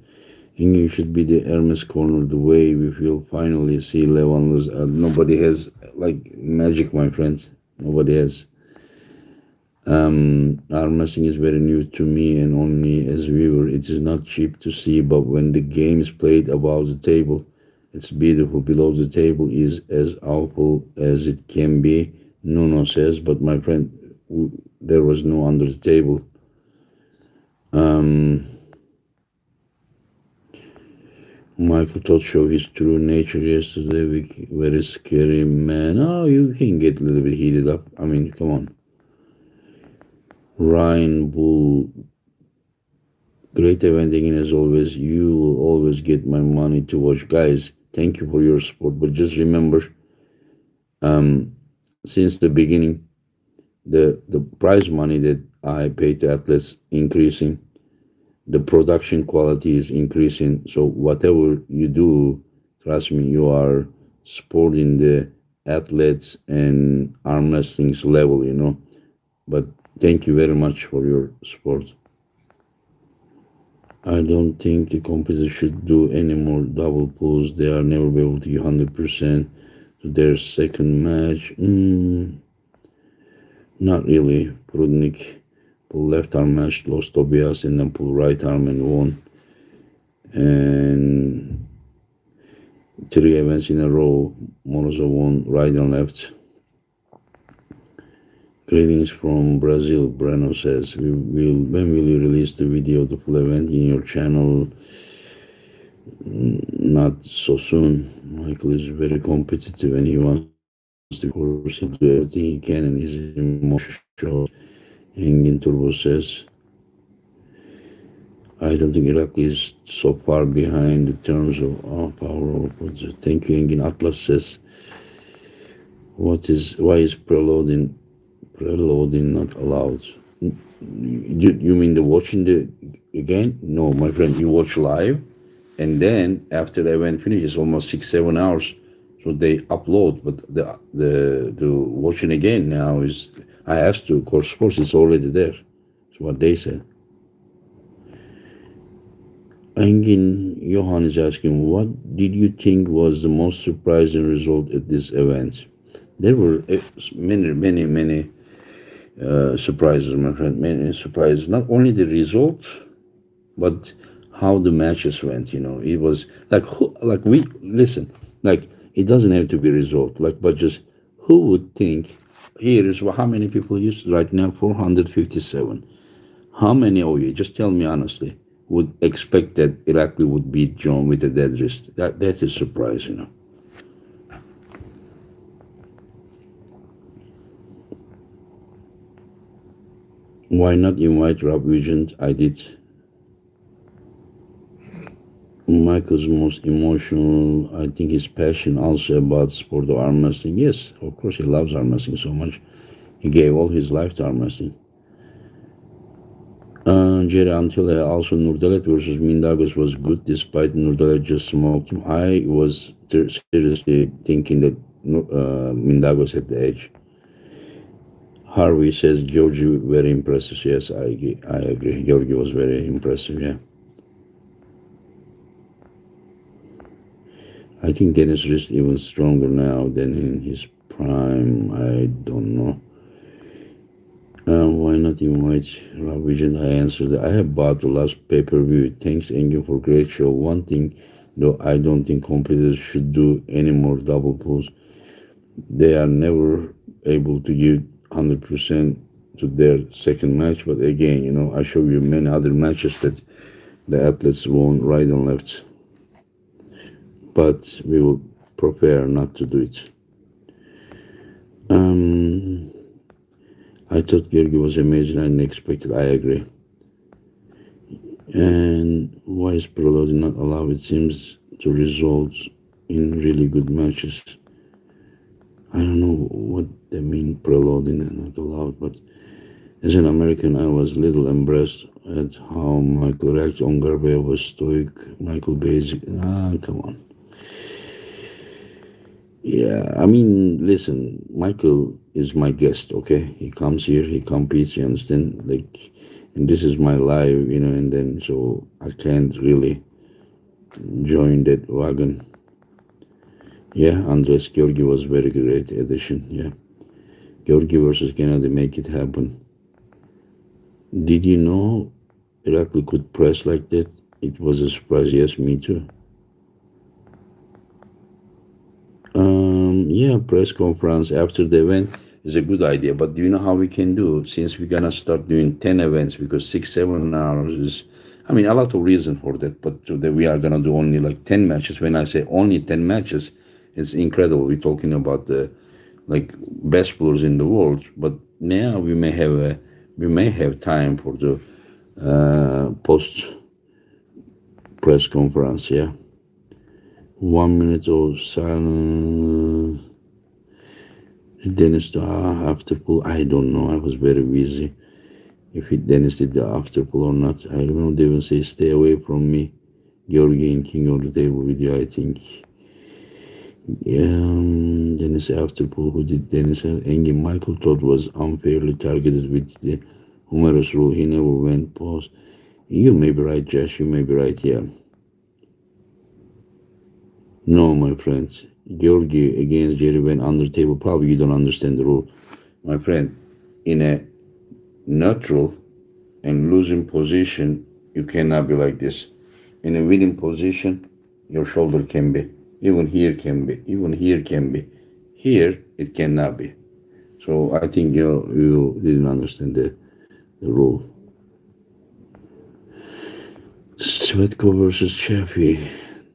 Engin should be the Hermes corner. The way we feel finally see Levan lose. Nobody has like magic, my friends. Nobody has. Arm is very new to me and only as viewer. It is not cheap to see, but when the game is played above the table, it's beautiful. Below the table is as awful as it can be, Nuno says. But my friend, there was no under the table. Um, Michael told show his true nature yesterday. Very scary man. Oh, you can get a little bit heated up. I mean, come on. Ryan Bull, great event again as always. You will always get my money to watch, guys. Thank you for your support. But just remember, um, since the beginning, the prize money that I pay to athletes increasing, the production quality is increasing. So whatever you do, trust me, you are supporting the athletes and arm wrestling's level. But thank you very much for your support. I don't think the competition should do any more double pulls. They are never be able to give 100% to their second match. Not really. Prudnik pull left arm match, lost Tobias, and then pull right arm and won. And three events in a row, Morozov won right and left. Greetings from Brazil, Breno says. When will you release the video of the full event in your channel? Not so soon. Michael is very competitive and he wants to course he'll do everything he can and his emotion shows. Engin Turbo says, I don't think Iraq is so far behind in terms of power. Thank you, Engin. Atlas says, why is preloading not allowed? You mean the watching the again? No, my friend, you watch live, and then after the event finishes, almost 6-7 hours, so they upload. But the watching again now is I asked to Core Sports, it's already there. That's what they said. Engin Johan is asking, what did you think was the most surprising result at this event? There were many surprises, my friend. Many surprises. Not only the result, but how the matches went. It was like who, like we listen. Like it doesn't have to be result. Like, but just who would think? Here is how many people used right now. 457. How many of you? Just tell me honestly. Would expect that Irakli would beat John with a dead wrist? That is surprise. Why not invite Rob Vigent? I did. Michael's most emotional, I think his passion also about sport of arm wrestling. Yes, of course he loves arm wrestling so much. He gave all his life to arm wrestling. Jerry Antilla, also Nurdalet versus Mindagos was good despite Nurdalet just smoked him. I was seriously thinking that Mindagos had the edge. Harvey says Georgie very impressive. Yes, I agree. Georgie was very impressive, yeah. I think Dennis is even stronger now than in his prime. I don't know. Why not invite Rob Vision? I answered that. I have bought the last pay-per-view. Thanks, Engin, for great show. One thing, though, I don't think competitors should do any more double pulls. They are never able to give 100% to their second match. But again, I show you many other matches that the athletes won right and left. But we will prefer not to do it. Um, I thought Georgi was amazing and unexpected. I agree. And why is Prelodi not allowed? It seems to result in really good matches. I don't know what they mean, preloading and not allowed, but as an American, I was little impressed at how Michael reacted on Garbe was stoic. Michael basic. Come on. Yeah, I mean, listen, Michael is my guest, okay? He comes here, he competes, you understand? Like, and this is my life, and then so I can't really join that wagon. Yeah, Andres Georgi was very great addition, yeah. Georgi versus Kennedy, make it happen. Did you know Irakli could press like that? It was a surprise, yes, me too. Yeah, press conference after the event is a good idea. But do you know how we can do? Since we're gonna start doing 10 events because 6-7 hours is, I mean, a lot of reason for that. But today we are gonna do only like 10 matches. When I say only 10 matches, it's incredible. We're talking about the like best players in the world. But now we may have time for the post press conference. Yeah, 1 minute of silence. Dennis the after pull. I don't know. I was very busy. If Dennis did the after pull or not, I remember they will say, "Stay away from me." Georgi and King on the table video. I think. Yeah, Dennis after pull. Who did Dennis? Engin Michael Todd was unfairly targeted with the humorous rule. He never went pause. You may be right, Josh. You may be right. Yeah. No, my friends. Georgi against Jerry went under table. Probably you don't understand the rule, my friend. In a neutral and losing position, you cannot be like this. In a winning position, your shoulder can be. Even here can be. Even here can be. Here, it cannot be. So I think you didn't understand the rule. Svetko versus Chaffee.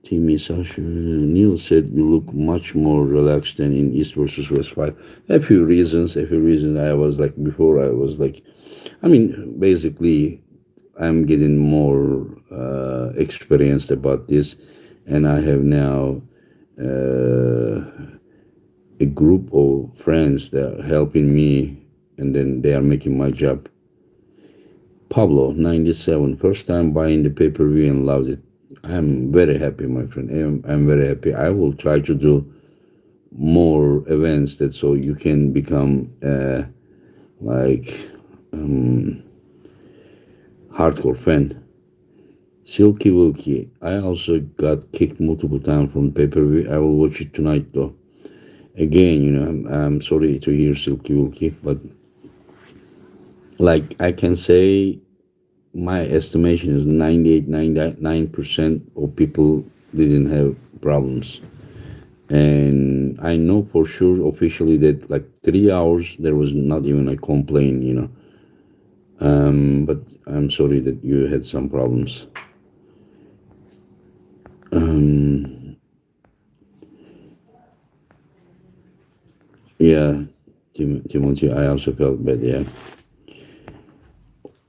Timmy Sasha. Neil said you look much more relaxed than in East versus West 5. A few reasons. A few reasons. I was like, before I was like, I mean, basically, I'm getting more experienced about this, and I have now uh, a group of friends that are helping me, and then they are making my job. Pablo, 97, first time buying the pay-per-view and loved it. I'm very happy, my friend. I'm very happy. I will try to do more events that so you can become like hardcore fan. Silky Wilkie. I also got kicked multiple times from pay-per-view. I will watch it tonight though. Again, I'm sorry to hear Silky Wilkie, but Like I can say, my estimation is 98, 99% of people didn't have problems. And I know for sure officially that like 3 hours there was not even a complaint. But I'm sorry that you had some problems. Yeah, Timothy, I also felt bad. Yeah,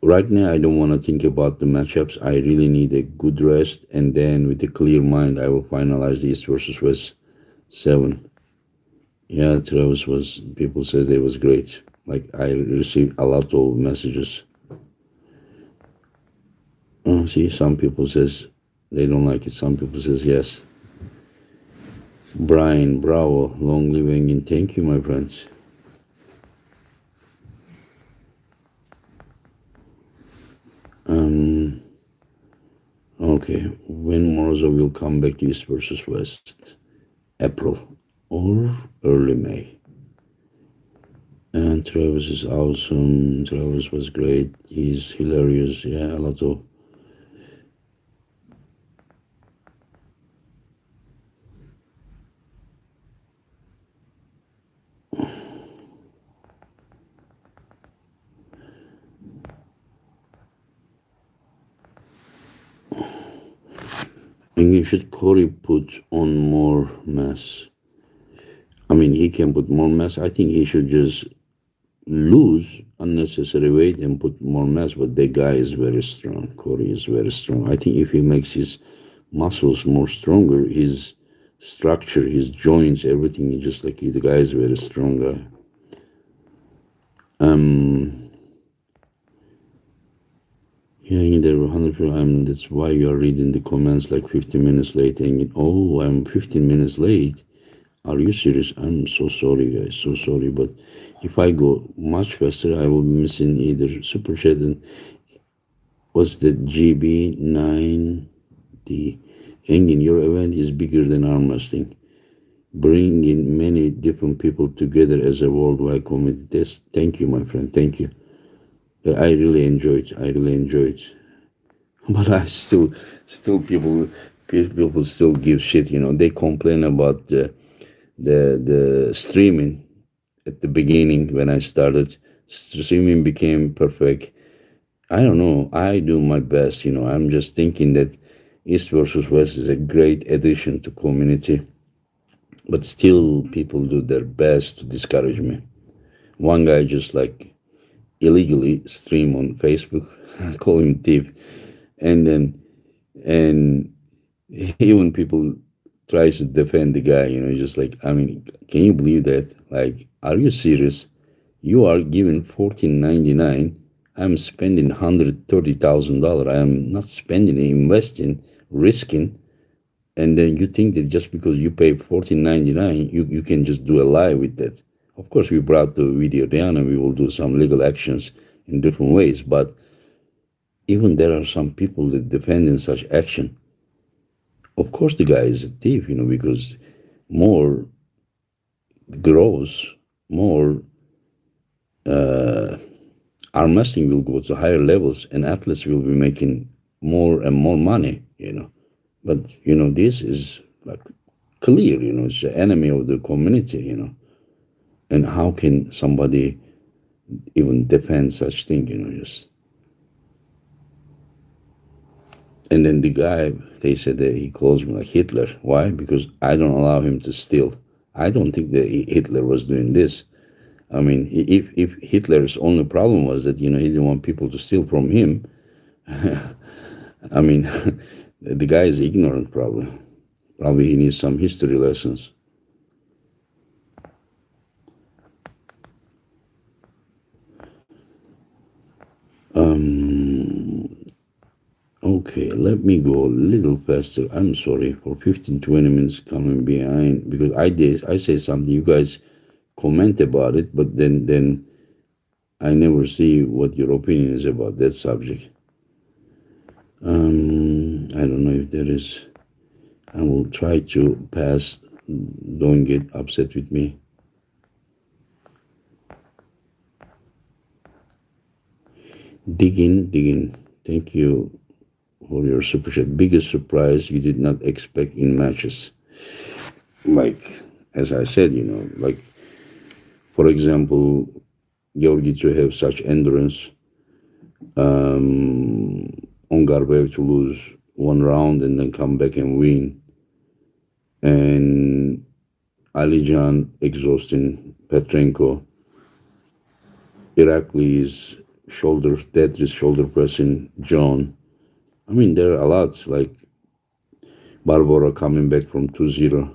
right now I don't want to think about the matchups. I really need a good rest, and then with a clear mind, I will finalize the East versus West 7. Yeah, Travis was. People says it was great. Like I received a lot of messages. Oh, see, some people says they don't like it. Some people says yes. Brian, bravo, long living, and thank you, my friends. Um, okay, when Morozov will come back to East versus West, April or early May. And Travis is awesome. Travis was great. He's hilarious. Yeah, a lot of. And you should Corey put on more mass. I mean, he can put more mass. I think he should just lose unnecessary weight and put more mass. But the guy is very strong. Corey is very strong. I think if he makes his muscles more stronger, his structure, his joints, everything is just like the guy is very strong guy. Um, yeah, there were 100%. That's why you are reading the comments like 15 minutes late. And oh, I'm 15 minutes late. Are you serious? I'm so sorry, guys. So sorry. But if I go much faster, I will be missing either super chat and what's the GB9D. Engin, your event is bigger than arm wrestling. Bringing many different people together as a worldwide community. Thank you, my friend. Thank you. I really enjoyed. I really enjoyed. But I still people still give shit. They complain about the streaming at the beginning when I started. Streaming became perfect. I don't know. I do my best. I'm just thinking that East versus West is a great addition to community, but still people do their best to discourage me. One guy just like illegally stream on Facebook. I call him thief, and then and even people tries to defend the guy. Just like I mean, can you believe that? Like, are you serious? You are giving 14.99. I'm spending $130,000. I am not spending, investing, risking, and then you think that just because you pay 14.99, you can just do a lie with that. Of course, we brought the video down and we will do some legal actions in different ways. But even there are some people that defend in such action. Of course, the guy is a thief, because more grows, more uh, our wrestling will go to higher levels and athletes will be making more and more money. But, this is like clear, it's the enemy of the community. And how can somebody even defend such thing, just. And then the guy, they said that he calls me like Hitler. Why? Because I don't allow him to steal. I don't think that Hitler was doing this. I mean, if Hitler's only problem was that he didn't want people to steal from him, I mean, the guy is ignorant probably. Probably he needs some history lessons. Um, okay, let me go a little faster. I'm sorry for 15, 20 minutes coming behind because I say something, you guys comment about it, but then I never see what your opinion is about that subject. I don't know if there is. I will try to pass. Don't get upset with me. Dig in. Thank you for your super chat. Biggest surprise you did not expect in matches. Like, as I said, like, for example, Georgi to have such endurance, on Garbev to lose one round and then come back and win, and Alijan exhausting Petrenko, Irakli's shoulder, Tetris shoulder pressing John. I mean, there are a lot, like Barbara coming back from 2-0.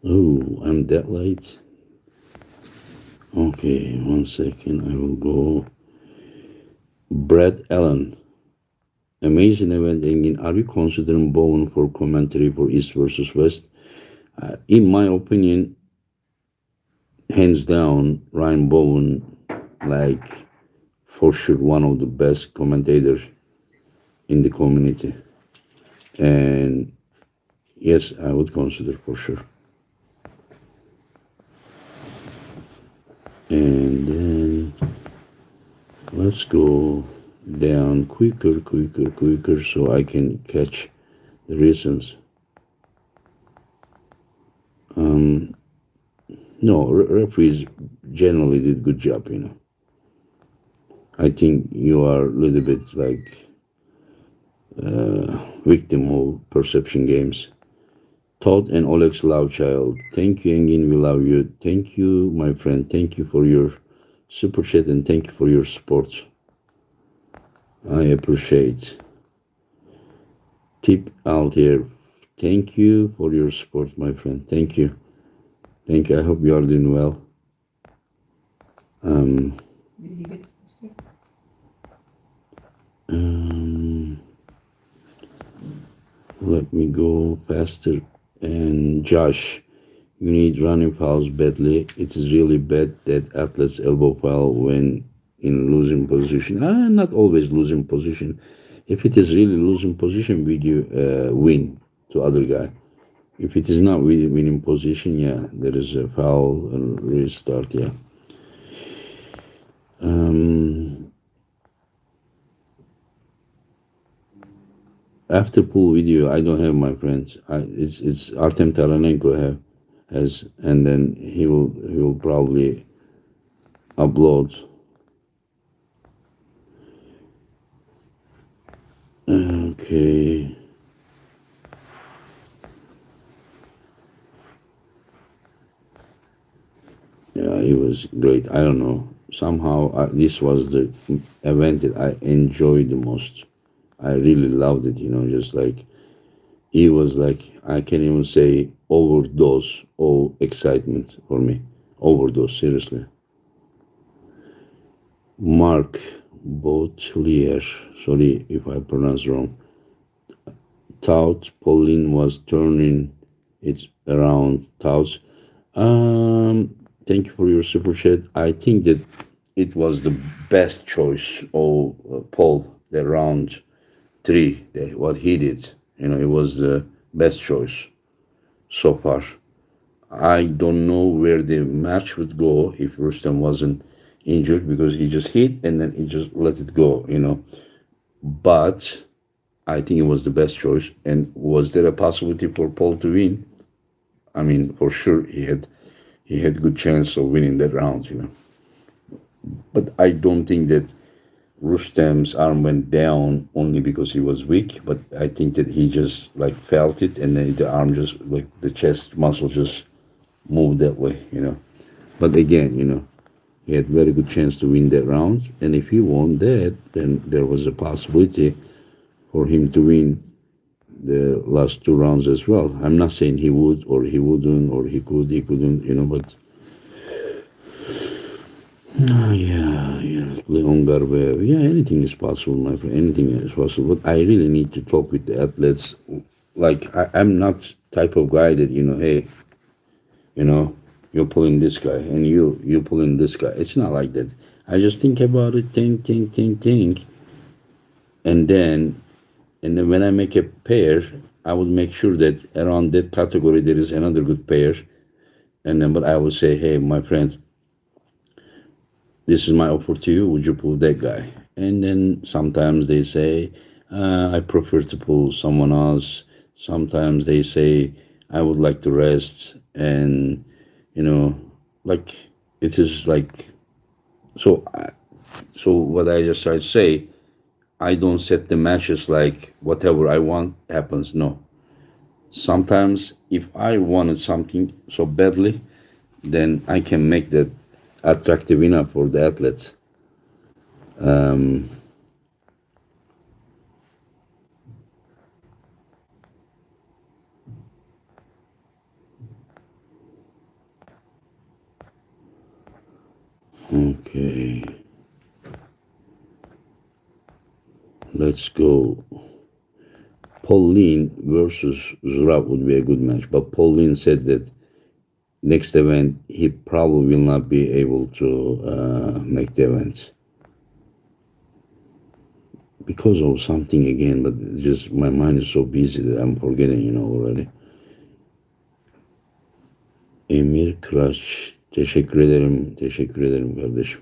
Oh, I'm that late. Okay, 1 second. I will go. Brad Allen. Amazing event, Engin. Are you considering Bowen for commentary for East versus West? In my opinion, hands down, Ryan Bowen, like, for sure, one of the best commentators in the community. And yes, I would consider for sure. And then let's go down quicker, so I can catch the reasons. No, referees generally did good job. I think you are a little bit like victim of perception games. Todd and Oleg's love child. Thank you, Engin. We love you. Thank you, my friend. Thank you for your super chat and thank you for your support. I appreciate. Tip out here. Thank you for your support, my friend. Thank you. Thank you. I hope you are doing well. Let me go faster. And Josh, you need running fouls badly. It is really bad that athletes elbow foul when in losing position. Not always losing position. If it is really losing position, we give win to other guy. If it is not winning position, yeah, there is a foul and restart. Yeah. After pool video, I don't have, my friends. It's Artem Taranenko has, and then he will probably upload. Okay. Yeah, it was great. I don't know. Somehow this was the event that I enjoyed the most. I really loved it. Just like it was like I can even say overdose of excitement for me. Overdose, seriously. Mark Bautelier, sorry if I pronounce wrong, thought Pauline was turning it around. Thoughts. Thank you for your super chat. I think that it was the best choice of Paul, the round three, what he did. It was the best choice so far. I don't know where the match would go if Rustam wasn't injured, because he just hit and then he just let it go. But I think it was the best choice. And was there a possibility for Paul to win? I mean, for sure he had good chance of winning that round. But I don't think that Rustam's arm went down only because he was weak, but I think that he just like felt it, and then the arm just like the chest muscle just moved that way. But again, he had very good chance to win that round, and if he won that, then there was a possibility for him to win the last two rounds as well. I'm not saying he would or he wouldn't or he could, he couldn't, but yeah, Leon Garbe. Yeah, anything is possible, my friend. Anything is possible. But I really need to talk with the athletes. Like I'm not type of guy that hey, you know, you're pulling this guy and you're pulling this guy. It's not like that. I just think about it, think, and then when I make a pair, I would make sure that around that category there is another good pair, And then, but I would say, hey, my friend, this is my offer to you. Would you pull that guy? And then sometimes they say, I prefer to pull someone else. Sometimes they say, I would like to rest. And, you know, like, it is like, so, so what I just tried to say, I don't set the matches like whatever I want happens. No. Sometimes if I wanted something so badly, then I can make that attractive enough for the athletes. Um, okay, let's go. Pauline versus Zurab would be a good match, but Pauline said that next event he probably will not be able to make the events because of something again. But just my mind is so busy that I'm forgetting, already. Emir Kıraç, teşekkür ederim, teşekkür ederim kardeşim.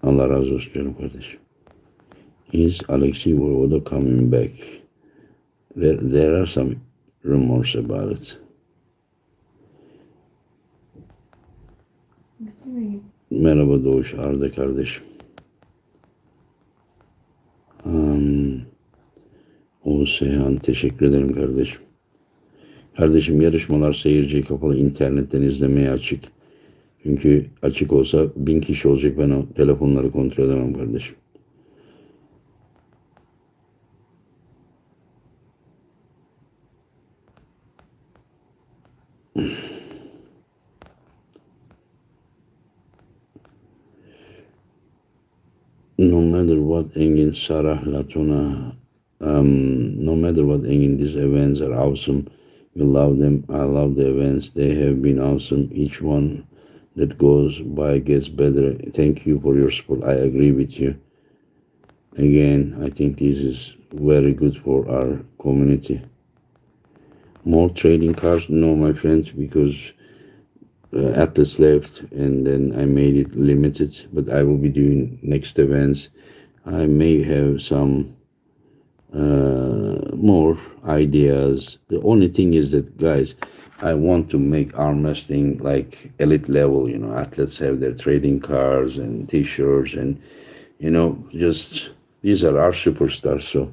Allah razı olsun canım kardeşim. Is Alexei Voivoda coming back? There are some rumors about it. Merhaba Doğuş Arda kardeşim. O Seyhan teşekkür ederim kardeşim. Kardeşim yarışmalar seyirciye kapalı, internetten izlemeye açık. Çünkü açık olsa 1000 kişi olacak, ben o telefonları kontrol edemem kardeşim. No matter what Engin, Sarah, Latona, no matter what Engin, these events are awesome. We love them. I love the events. They have been awesome. Each one that goes by gets better. Thank you for your support. I agree with you. Again, I think this is very good for our community. More trading cards? No, my friends, because Atlas left and then I made it limited, but I will be doing next events. I may have some more ideas. The only thing is that, guys, I want to make arm wrestling like elite level. Athletes have their trading cards and t-shirts, and just these are our superstars. So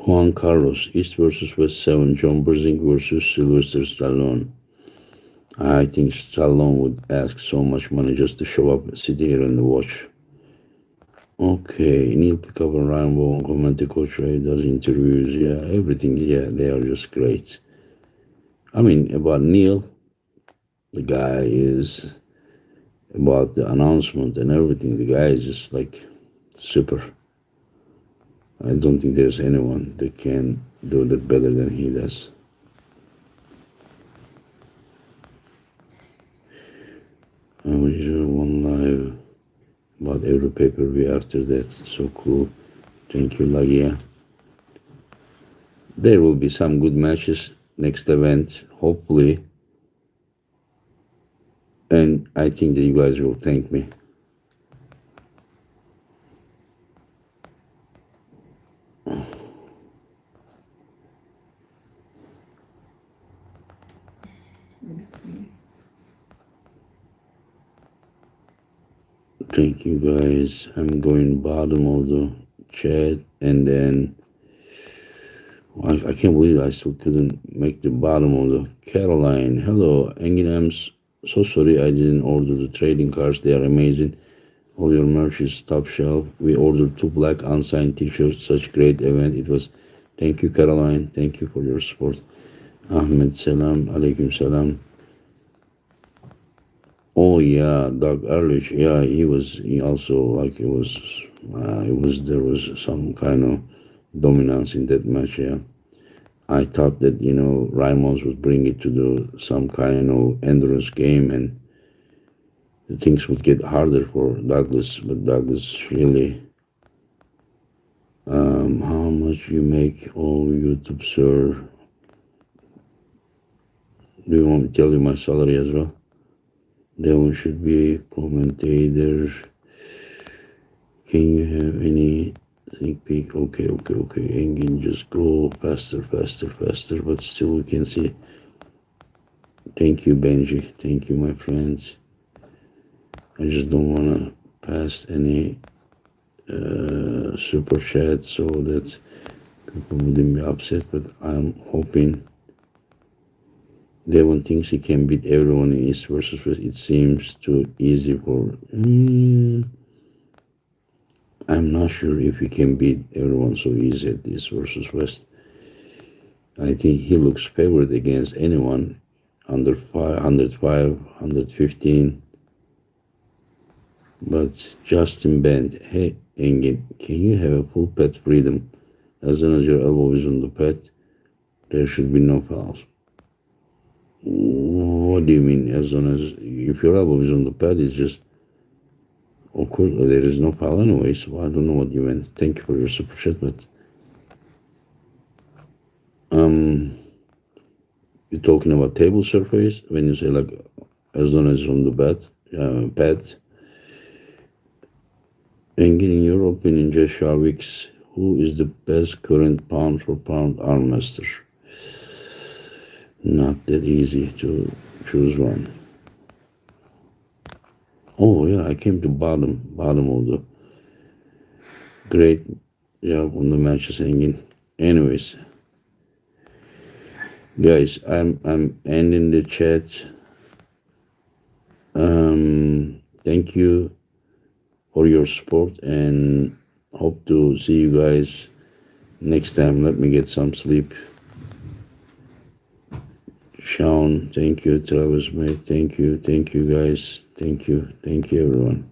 Juan Carlos, East versus West 7, John Brzezinski versus Sylvester Stallone. I think Stallone would ask so much money just to show up, sit here and watch. Okay, Neil Pickup and Ryan Bowen, commentary coach Ray does interviews. Yeah, everything. Yeah, they are just great. I mean, about Neil, the guy is about the announcement and everything. The guy is just like super. I don't think there's anyone that can do that better than he does. I was one live about every pay-per-view after that. So cool. Thank you, Lagia. There will be some good matches next event, hopefully. And I think that you guys will thank me. Thank you guys. I'm going bottom of the chat, and then I can't believe I still couldn't make the bottom of the Caroline. Hello, Engin. I'm so sorry I didn't order the trading cards. They are amazing. All your merch is top shelf. We ordered 2 black unsigned t-shirts. Such great event it was. Thank you, Caroline. Thank you for your support. Ahmed selam. Aleyküm selam. Oh yeah, Doug Ehrlich. Yeah, he also, like, there was some kind of dominance in that match. Yeah, I thought that Ramos would bring it to some kind of endurance game, and the things would get harder for Douglas. But Douglas really, how much you make? Oh, YouTube, sir. Do you want me to tell you my salary as well? That one should be commentator. Can you have any sneak peek? Okay, okay, okay. Engine, just go faster, faster, faster. But still, we can see. Thank you, Benji. Thank you, my friends. I just don't want to pass any super chat so that people wouldn't be upset. But I'm hoping Devon thinks he can beat everyone in East versus West. It seems too easy for. I'm not sure if he can beat everyone so easy at East versus West. I think he looks favored against anyone under 105, 115. But Justin Bend, hey Engin, can you have a full pet freedom? As long as your elbow is on the pet, there should be no fouls. What do you mean? As long as if your elbow is on the pad, it's just, of course, there is no foul anyway. So I don't know what you meant. Thank you for your super chat, but you're talking about table surface when you say like as long as it's on the pad. Engin, in your opinion, Joshua Wicks, who is the best current pound for pound arm master? Not that easy to choose one. Oh yeah, I came to bottom of the great job on the matches hanging. Anyways, guys, I'm ending the chat. Thank you for your support and hope to see you guys next time. Let me get some sleep. Sean, thank you. Travis, mate, thank you. Thank you, guys. Thank you. Thank you, everyone.